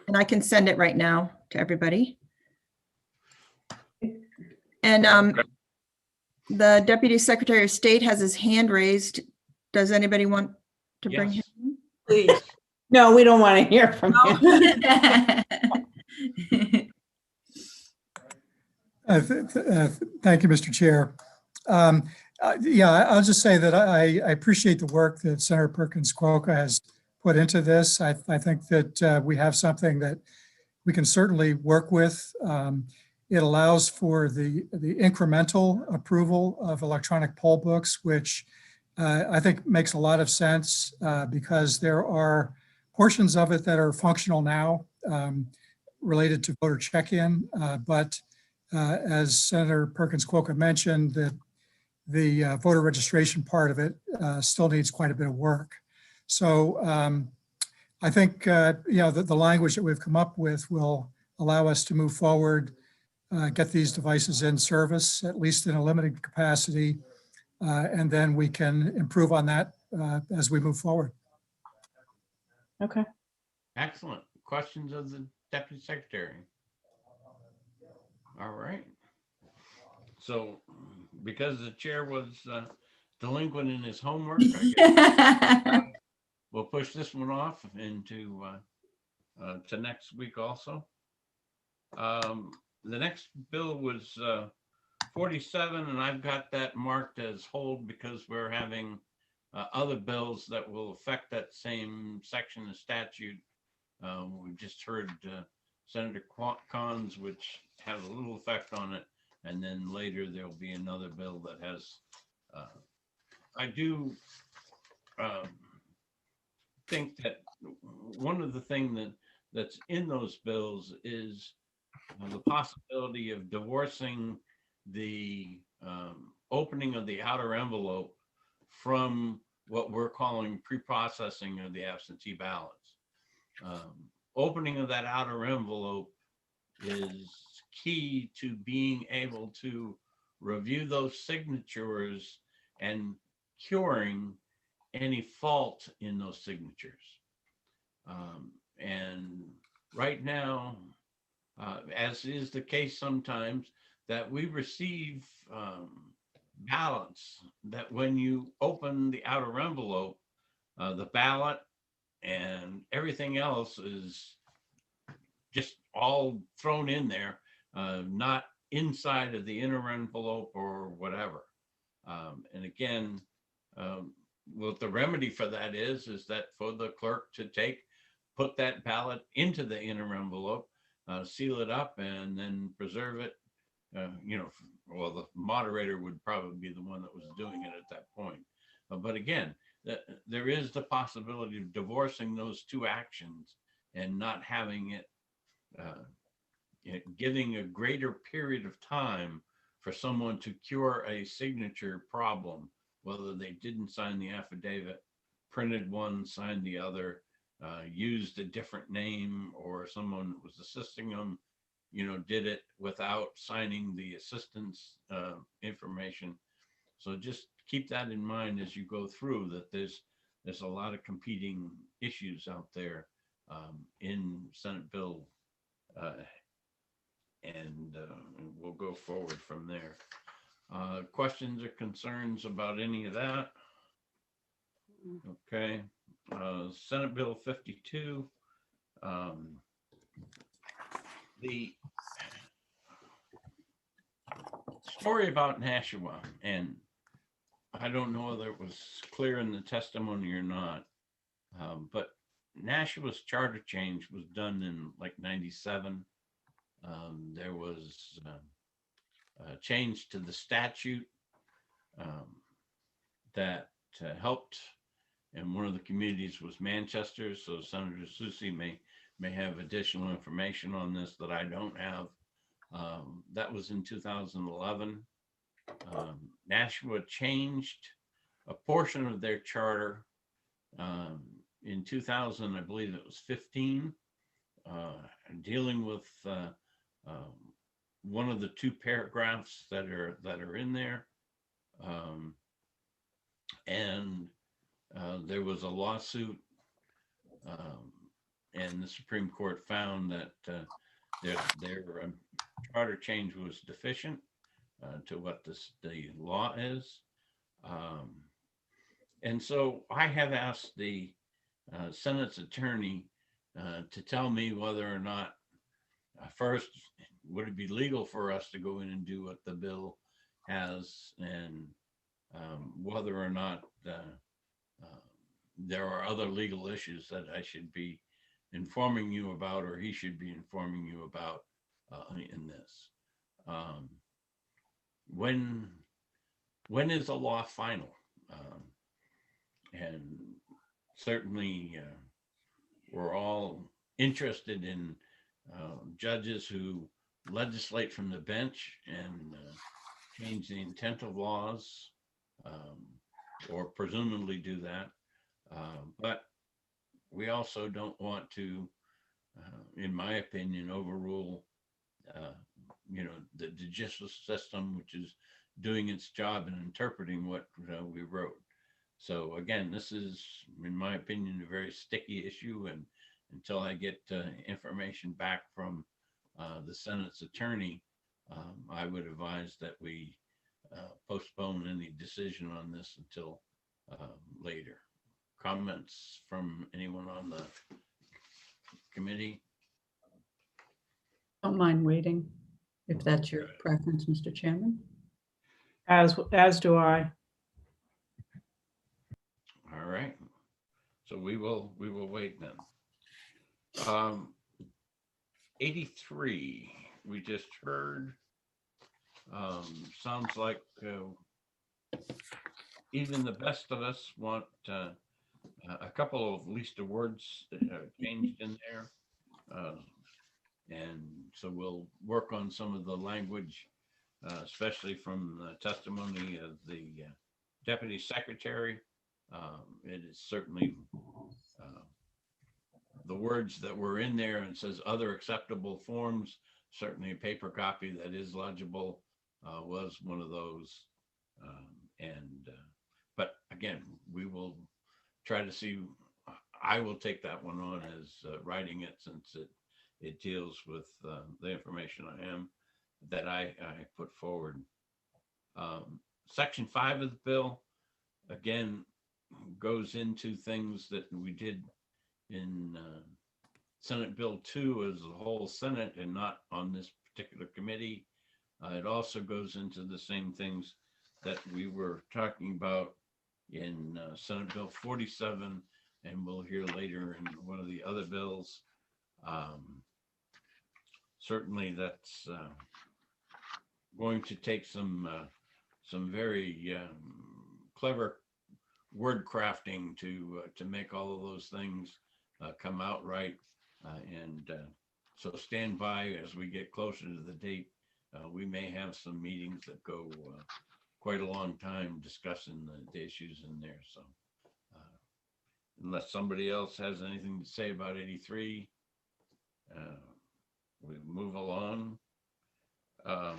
And I can send it right now to everybody. And the Deputy Secretary of State has his hand raised. Does anybody want to bring him in? Please. No, we don't want to hear from you. Thank you, Mr. Chair. Yeah, I'll just say that I appreciate the work that Senator Perkins-Cuoco has put into this. I think that we have something that we can certainly work with. It allows for the incremental approval of electronic poll books, which I think makes a lot of sense because there are portions of it that are functional now related to voter check-in, but as Senator Perkins-Cuoco mentioned, that the voter registration part of it still needs quite a bit of work. So I think the language that we've come up with will allow us to move forward, get these devices in service, at least in a limited capacity, and then we can improve on that as we move forward. Okay. Excellent. Questions of the Deputy Secretary? All right. So because the chair was delinquent in his homework, I guess we'll push this one off into to next week also. The next bill was 47, and I've got that marked as hold because we're having other bills that will affect that same section of statute. We just heard Senator Khan's, which has a little effect on it. And then later there'll be another bill that has, I do think that one of the things that's in those bills is the possibility of divorcing the opening of the outer envelope from what we're calling pre-processing of the absentee ballots. Opening of that outer envelope is key to being able to review those signatures and curing any fault in those signatures. And right now, as is the case sometimes, that we receive ballots that when you open the outer envelope, the ballot and everything else is just all thrown in there, not inside of the inner envelope or whatever. And again, what the remedy for that is that for the clerk to put that ballot into the inner envelope, seal it up, and then preserve it. Well, the moderator would probably be the one that was doing it at that point. But again, there is the possibility of divorcing those two actions and not having it, giving a greater period of time for someone to cure a signature problem, whether they didn't sign the affidavit, printed one, signed the other, used a different name, or someone was assisting them, did it without signing the assistance information. So just keep that in mind as you go through, that there's a lot of competing issues out there in Senate Bill, and we'll go forward from there. Questions or concerns about any of that? Okay. Senate Bill 52. The story about Nashua, and I don't know whether it was clear in the testimony or not, but Nashua's charter change was done in like 97. There was a change to the statute that helped, and one of the communities was Manchester. So Senator Susie may have additional information on this that I don't have. That was in 2011. Nashua changed a portion of their charter in 2000, I believe it was 15, dealing with one of the two paragraphs that are in there, and there was a lawsuit, and the Supreme Court found that their charter change was deficient to what the law is. And so I have asked the Senate's attorney to tell me whether or not, first, would it be legal for us to go in and do what the bill has, and whether or not there are other legal issues that I should be informing you about, or he should be informing you about in this. When is a law final? And certainly we're all interested in judges who legislate from the bench and change the intent of laws, or presumably do that. But we also don't want to, in my opinion, overrule the judicial system, which is doing its job and interpreting what we wrote. So again, this is, in my opinion, a very sticky issue, and until I get information back from the Senate's attorney, I would advise that we postpone any decision on this until later. Comments from anyone on the committee? Don't mind waiting, if that's your preference, Mr. Chairman. As do I. All right. So we will wait then. 83, we just heard. Sounds like even the best of us want a couple of at least the words changed in there. And so we'll work on some of the language, especially from the testimony of the Deputy Secretary. It is certainly the words that were in there, and says other acceptable forms. Certainly a paper copy that is legible was one of those. But again, we will try to see. I will take that one on as writing it, since it deals with the information I put forward. Section 5 of the bill, again, goes into things that we did in Senate Bill 2 as the whole Senate and not on this particular committee. It also goes into the same things that we were talking about in Senate Bill 47, and we'll hear later in one of the other bills. Certainly that's going to take some very clever word crafting to make all of those things come out right. So stand by as we get closer to the date. We may have some meetings that go quite a long time discussing the issues in there. So unless somebody else has anything to say about 83, we move along. I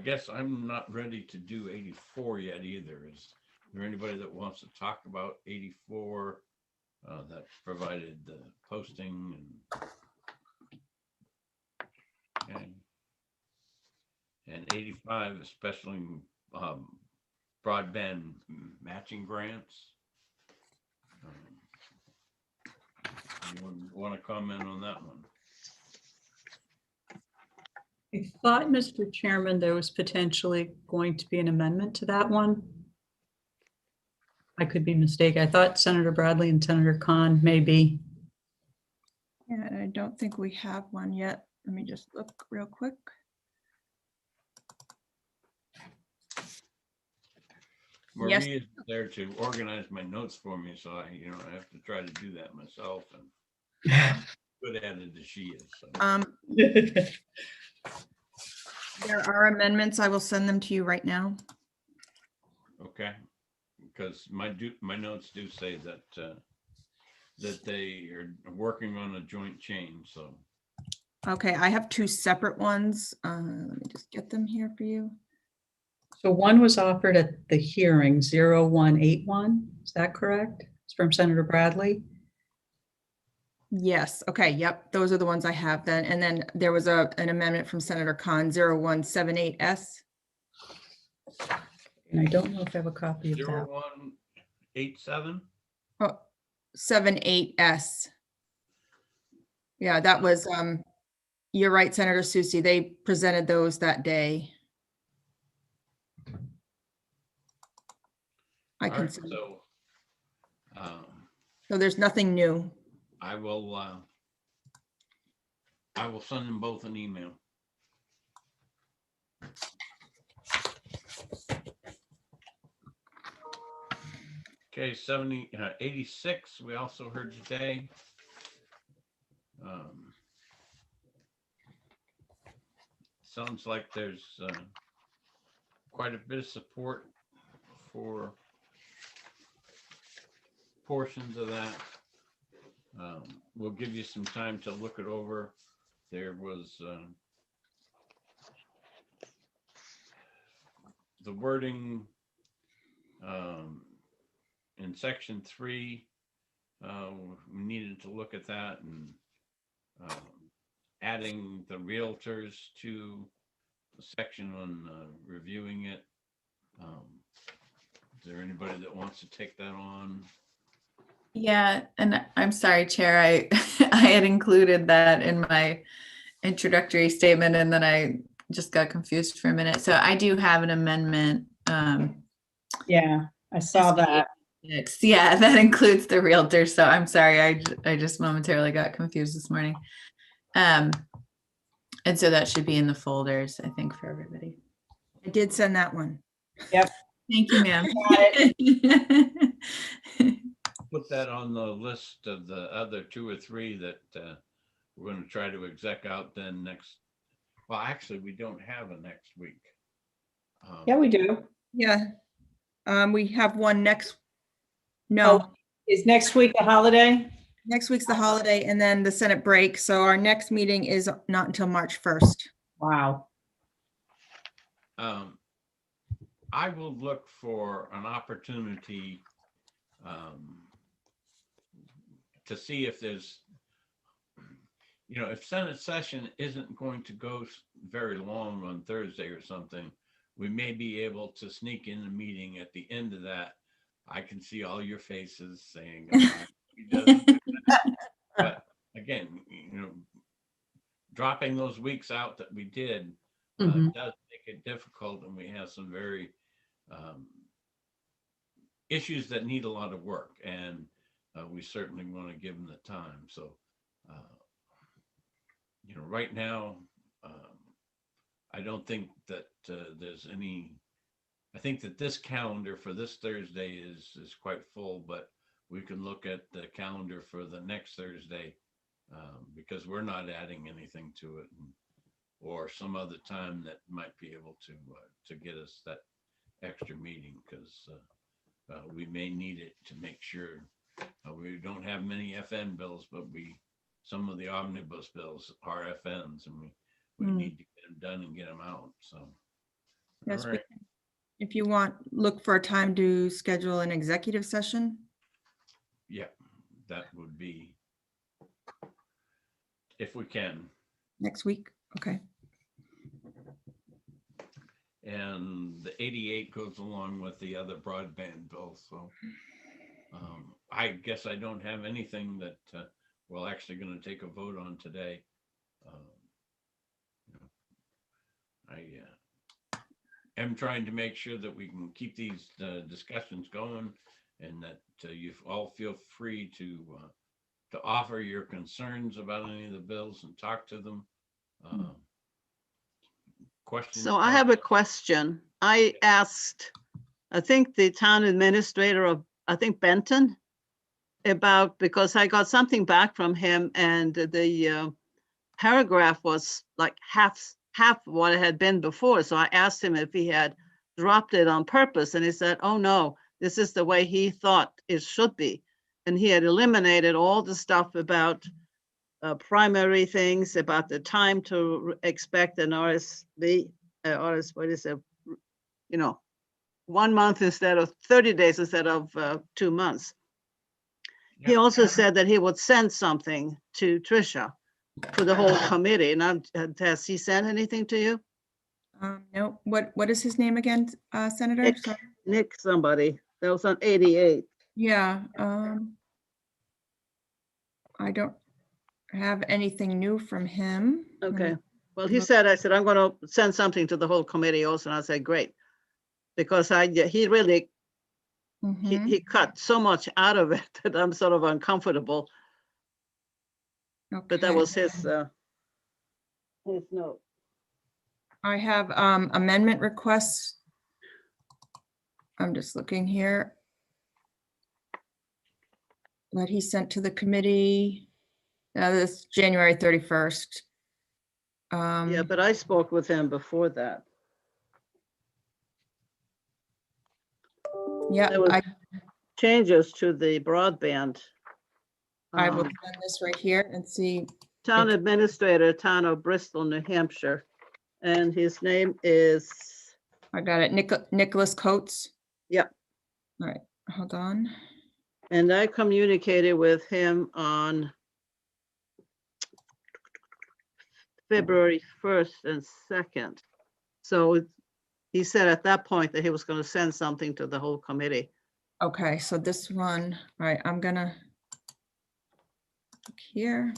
guess I'm not ready to do 84 yet either. Is there anybody that wants to talk about 84 that provided the posting? And 85, especially broadband matching grants? Anyone want to comment on that one? I thought, Mr. Chairman, there was potentially going to be an amendment to that one. I could be mistaken. I thought Senator Bradley and Senator Khan may be. Yeah, I don't think we have one yet. Let me just look real quick. Marie is there to organize my notes for me, so I have to try to do that myself, and good at it as she is. So. There are amendments. I will send them to you right now. Okay, because my notes do say that that they are working on a joint change. So. Okay, I have two separate ones. Let me just get them here for you. So one was offered at the hearing, 0181. Is that correct? It's from Senator Bradley. Yes. Okay. Yep. Those are the ones I have then. And then there was an amendment from Senator Khan, 0178S. And I don't know if I have a copy of that. 0187. Oh, 78S. Yeah, that was, you're right, Senator Susie. They presented those that day. I can see. So there's nothing new. I will send them both an email. Okay, 86, we also heard today. Sounds like there's quite a bit of support for portions of that. We'll give you some time to look it over. There was the wording in section 3. We needed to look at that and adding the realtors to the section on reviewing it. Is there anybody that wants to take that on? Yeah, and I'm sorry, Chair, I had included that in my introductory statement and then I just got confused for a minute. So I do have an amendment. Yeah, I saw that. Yeah, that includes the realtor. So I'm sorry, I just momentarily got confused this morning. And so that should be in the folders, I think, for everybody. I did send that one. Yep. Thank you, ma'am. Put that on the list of the other 2 or 3 that we're going to try to exec out then next. Well, actually, we don't have a next week. Yeah, we do. Yeah. We have one next. No. Oh, is next week a holiday? Next week's the holiday and then the Senate break. So our next meeting is not until March 1st. Wow. I will look for an opportunity to see if there's, if Senate session isn't going to go very long on Thursday or something, we may be able to sneak in a meeting at the end of that I can see all your faces saying, "Oh, he doesn't do that." But again, dropping those weeks out that we did does make it difficult, and we have some very issues that need a lot of work, and we certainly want to give them the time. So, right now, I don't think that there's any. I think that this calendar for this Thursday is quite full, but we can look at the calendar for the next Thursday because we're not adding anything to it, or some other time that might be able to get us that extra meeting, because we may need it to make sure we don't have many FN bills, but some of the omnibus bills are FNs, and we need to get them done and get them out. So, Yes, all right. if you want, look for a time to schedule an executive session. Yeah, that would be, if we can. Next week, okay. And the 88 goes along with the other broadband bill. So I guess I don't have anything that we're actually going to take a vote on today. I am trying to make sure that we can keep these discussions going, and that you all feel free to offer your concerns about any of the bills and talk to them. Questions? So I have a question. I asked, I think the town administrator of, I think Benton, because I got something back from him, and the paragraph was like half what it had been before. So I asked him if he had dropped it on purpose, and he said, "Oh no, this is the way he thought it should be." And he had eliminated all the stuff about primary things, about the time to expect an RSV, what is it? 1 month instead of 30 days instead of 2 months. He also said that he would send something to Tricia for the whole committee. Now, has he sent anything to you? No. What is his name again, Senator? Nick somebody. That was on 88. Yeah. I don't have anything new from him. Okay. Well, he said, I said, I'm going to send something to the whole committee also. And I said, great. Because he really, he cut so much out of it that I'm sort of uncomfortable. Okay. But that was his note. I have amendment requests. I'm just looking here. That he sent to the committee. This January 31st. Yeah, but I spoke with him before that. Yeah, there was changes to the broadband. I will send this right here and see. Town administrator, town of Bristol, New Hampshire. And his name is? I got it, Nicholas Coates. Yep. All right, hold on. And I communicated with him on February 1st and 2nd. So he said at that point that he was going to send something to the whole committee. Okay, so this one, all right, I'm gonna look here.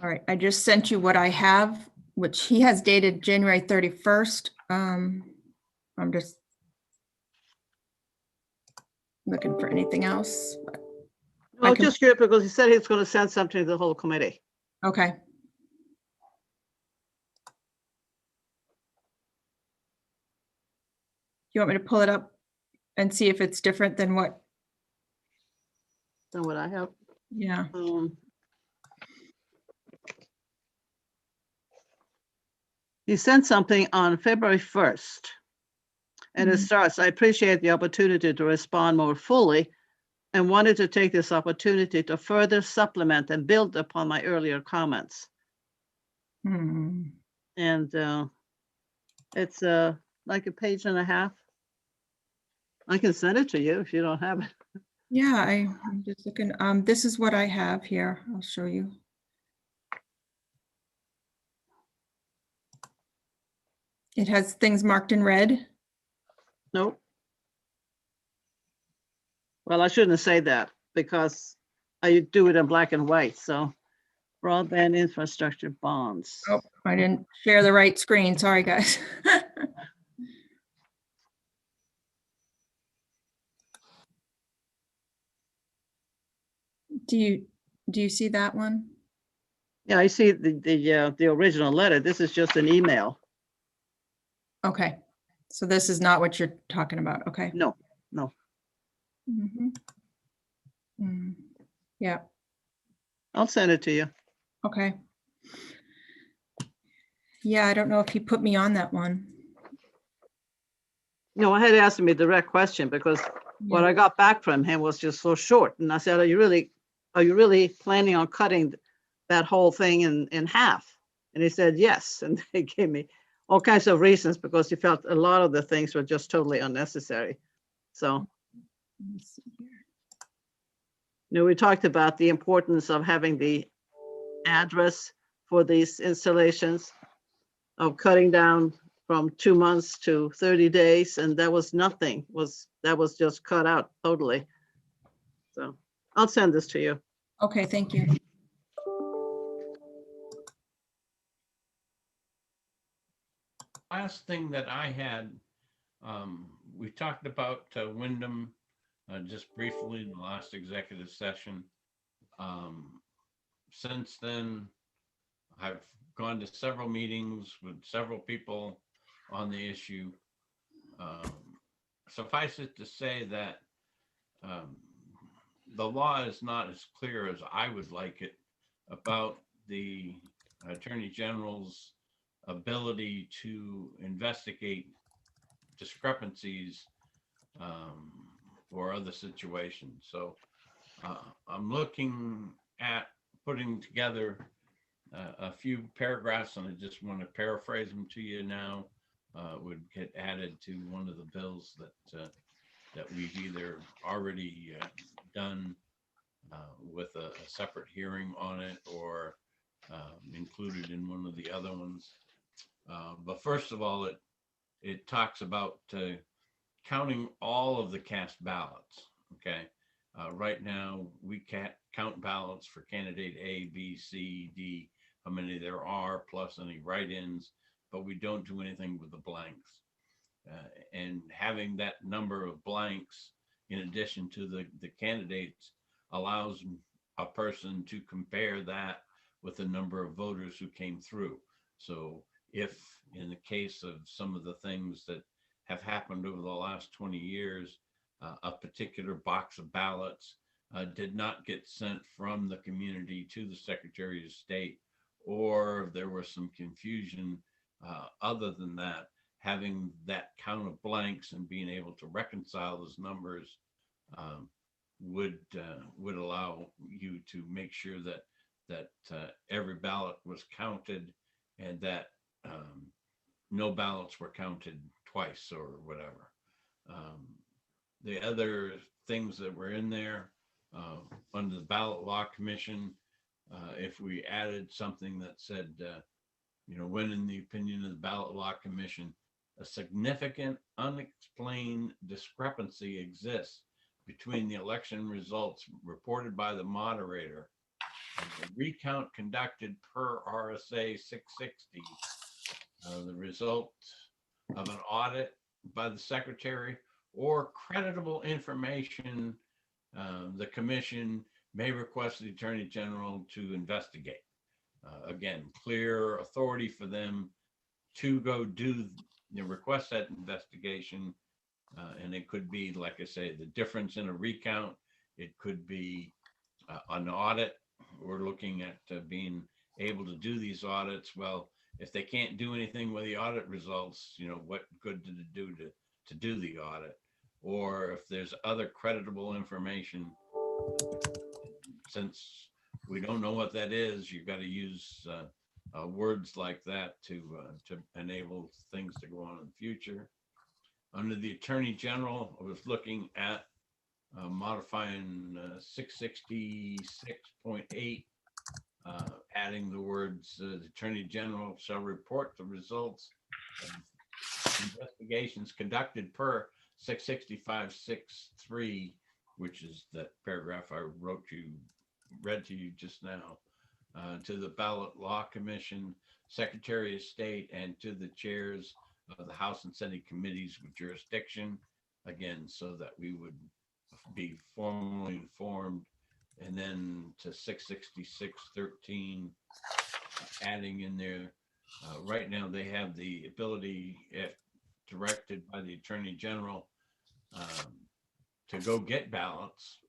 All right, I just sent you what I have, which he has dated January 31st. I'm just looking for anything else. No, just here because he said he's going to send something to the whole committee. Okay. You want me to pull it up and see if it's different than what? Than what I have? Yeah. He sent something on February 1st. And it starts, I appreciate the opportunity to respond more fully and wanted to take this opportunity to further supplement and build upon my earlier comments. And it's like a page and a half. I can send it to you if you don't have it. Yeah, I'm just looking, this is what I have here. I'll show you. It has things marked in red. Nope. Well, I shouldn't say that because I do it in black and white. So broadband infrastructure bonds. Oh, I didn't share the right screen. Sorry, guys. Do you see that one? Yeah, I see the original letter. This is just an email. Okay. So this is not what you're talking about. Okay. No, no. Yeah. I'll send it to you. Okay. Yeah, I don't know if he put me on that one. No, I had asked him a direct question because what I got back from him was just so short. And I said, are you really planning on cutting that whole thing in half? And he said, yes. And they gave me all kinds of reasons because he felt a lot of the things were just totally unnecessary. So, we talked about the importance of having the address for these installations, of cutting down from 2 months to 30 days, and that was nothing. That was just cut out totally. So I'll send this to you. Okay, thank you. Last thing that I had, we talked about Wyndham just briefly in the last executive session. Since then, I've gone to several meetings with several people on the issue. Suffice it to say that the law is not as clear as I would like it about the Attorney General's ability to investigate discrepancies or other situations. So I'm looking at putting together a few paragraphs, and I just want to paraphrase them to you now. Would get added to one of the bills that we've either already done with a separate hearing on it or included in one of the other ones. But first of all, it talks about counting all of the cast ballots. Okay. Right now, we can't count ballots for candidate A, B, C, D, how many there are, plus any write-ins, but we don't do anything with the blanks. And having that number of blanks in addition to the candidates allows a person to compare that with the number of voters who came through. So if in the case of some of the things that have happened over the last 20 years, a particular box of ballots did not get sent from the community to the Secretary of State, or there was some confusion other than that, having that count of blanks and being able to reconcile those numbers would allow you to make sure that every ballot was counted and that no ballots were counted twice or whatever. The other things that were in there under the Ballot Law Commission, if we added something that said, when in the opinion of the Ballot Law Commission, a significant unexplained discrepancy exists between the election results reported by the moderator and the recount conducted per RSA 660, the result of an audit by the secretary, or creditable information, the commission may request the Attorney General to investigate. Again, clear authority for them to go do request that investigation. And it could be, like I say, the difference in a recount. It could be an audit. We're looking at being able to do these audits. Well, if they can't do anything with the audit results, what good did it do to do the audit? Or if there's other creditable information, since we don't know what that is, you've got to use words like that to enable things to go on in the future. Under the Attorney General, I was looking at modifying 666.8, adding the words, the Attorney General shall report the results of investigations conducted per 665.6.3, which is that paragraph I read to you just now, to the Ballot Law Commission, Secretary of State, and to the chairs of the House and Senate committees with jurisdiction, again, so that we would be formally informed. And then to 666.13, adding in there, right now they have the ability, if directed by the Attorney General, to go get ballots.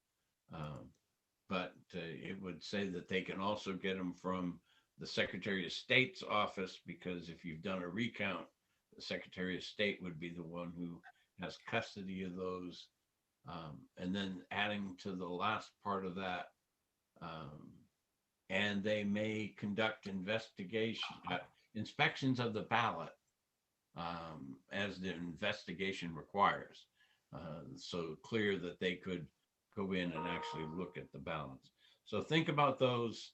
But it would say that they can also get them from the Secretary of State's office, because if you've done a recount, the Secretary of State would be the one who has custody of those. And then adding to the last part of that, and they may conduct inspections of the ballot as the investigation requires. So clear that they could go in and actually look at the ballots. So think about those.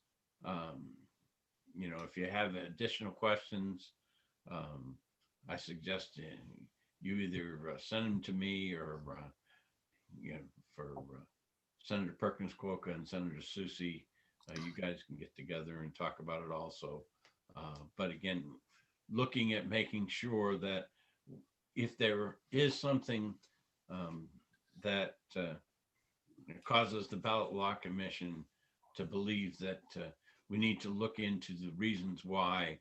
If you have additional questions, I suggest you either send them to me or, for Senator Perkins Quokka and Senator Susie, you guys can get together and talk about it also. But again, looking at making sure that if there is something that causes the Ballot Law Commission to believe that we need to look into the reasons why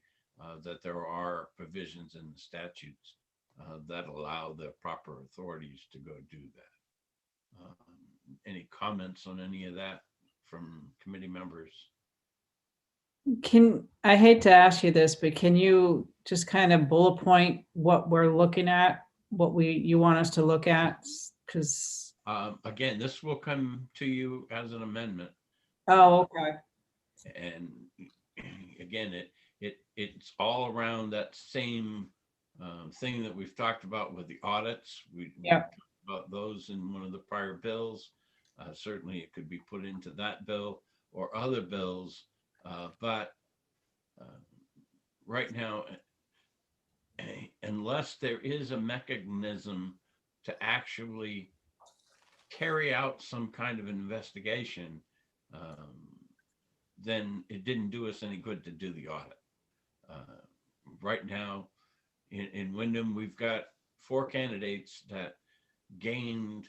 that there are provisions in the statutes that allow the proper authorities to go do that. Any comments on any of that from committee members? I hate to ask you this, but can you just kind of bullet point what we're looking at, you want us to look at? Because again, this will come to you as an amendment. Oh, okay. And again, it's all around that same thing that we've talked about with the audits. We talked about those in one of the prior bills. Certainly it could be put into that bill or other bills, but right now, unless there is a mechanism to actually carry out some kind of investigation, then it didn't do us any good to do the audit. Right now in Wyndham, we've got 4 candidates that gained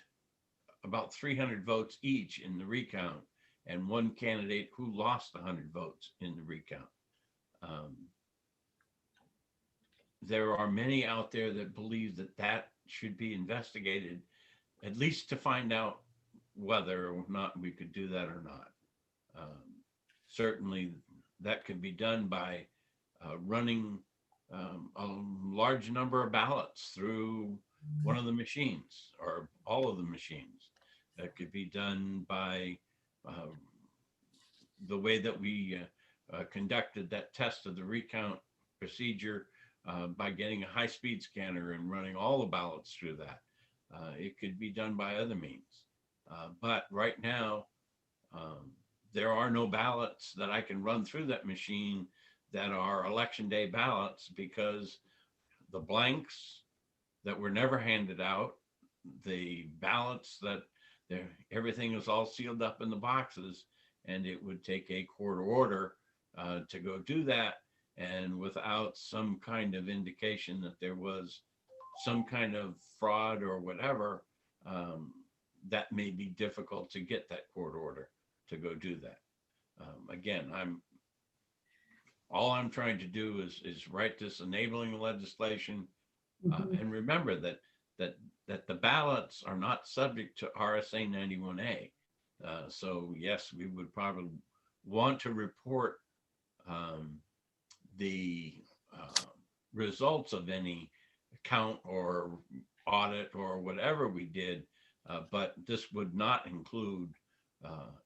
about 300 votes each in the recount, and 1 candidate who lost 100 votes in the recount. There are many out there that believe that should be investigated, at least to find out whether or not we could do that or not. Certainly that could be done by running a large number of ballots through one of the machines or all of the machines. That could be done by the way that we conducted that test of the recount procedure, by getting a high-speed scanner and running all the ballots through that. It could be done by other means. But right now, there are no ballots that I can run through that machine that are election day ballots, because the blanks that were never handed out, the ballots that everything is all sealed up in the boxes, and it would take a court order to go do that. And without some kind of indication that there was some kind of fraud or whatever, that may be difficult to get that court order to go do that. Again, all I'm trying to do is write this enabling legislation, and remember that the ballots are not subject to RSA 91A. So yes, we would probably want to report the results of any count or audit or whatever we did, but this would not include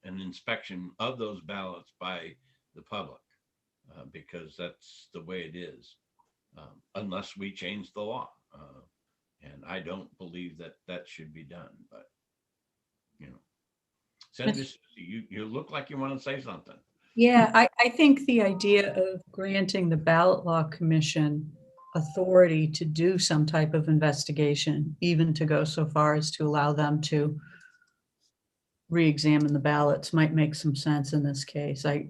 an inspection of those ballots by the public, because that's the way it is, unless we change the law. And I don't believe that should be done, but you know. Senator, you look like you want to say something. Yeah, I think the idea of granting the ballot law commission authority to do some type of investigation, even to go so far as to allow them to re-examine the ballots, might make some sense in this case. I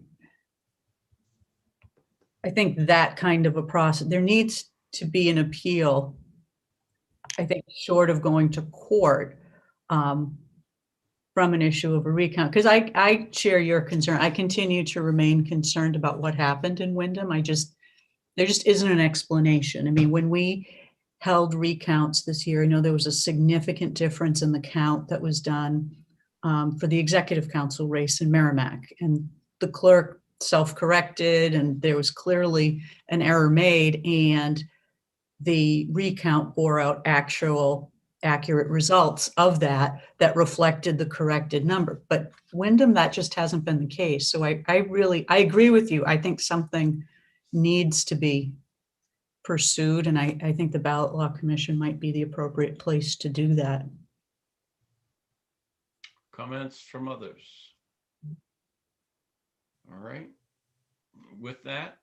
think that kind of a process, there needs to be an appeal, I think, short of going to court, from an issue of a recount. Because I share your concern. I continue to remain concerned about what happened in Wyndham. There just isn't an explanation. I mean, when we held recounts this year, I know there was a significant difference in the count that was done for the executive council race in Merrimack. And the clerk self-corrected, and there was clearly an error made, and the recount bore out actual accurate results of that reflected the corrected number. But Wyndham, that just hasn't been the case. So I agree with you. I think something needs to be pursued, and I think the Ballot Law Commission might be the appropriate place to do that. Comments from others? All right. With that,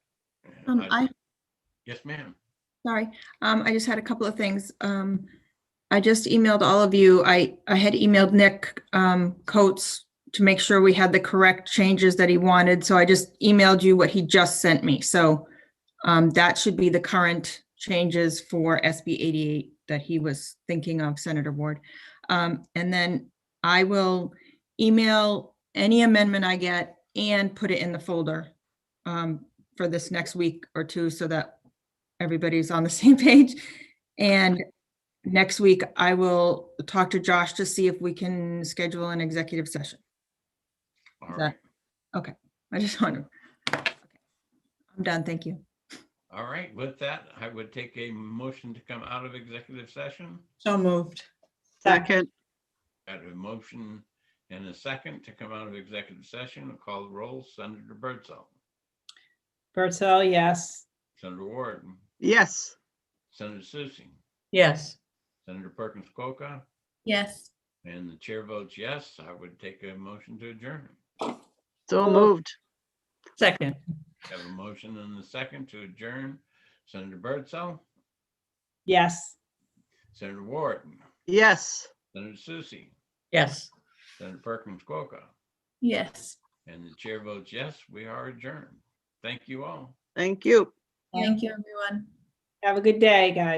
yes, ma'am. Sorry, I just had a couple of things. I just emailed all of you. I had emailed Nick Coates to make sure we had the correct changes that he wanted. So I just emailed you what he just sent me. So that should be the current changes for SB 88 that he was thinking of, Senator Ward. And then I will email any amendment I get and put it in the folder for this next week or two so that everybody's on the same page. And next week, I will talk to Josh to see if we can schedule an executive session. All right. Okay. I just want to, okay. I'm done. Thank you. All right. With that, I would take a motion to come out of executive session. So moved. Second. Got a motion and a second to come out of executive session. I'll call the roll. Senator Birdsall. Birdsall, yes. Senator Ward. Yes. Senator Susie. Yes. Senator Perkins Coca. Yes. And the chair votes yes. I would take a motion to adjourn. So moved. Second. Have a motion and a second to adjourn. Senator Birdsall. Yes. Senator Ward. Yes. Senator Susie. Yes. Senator Perkins Coca. Yes. And the chair votes yes. We are adjourned. Thank you all. Thank you. Thank you, everyone. Have a good day, guys.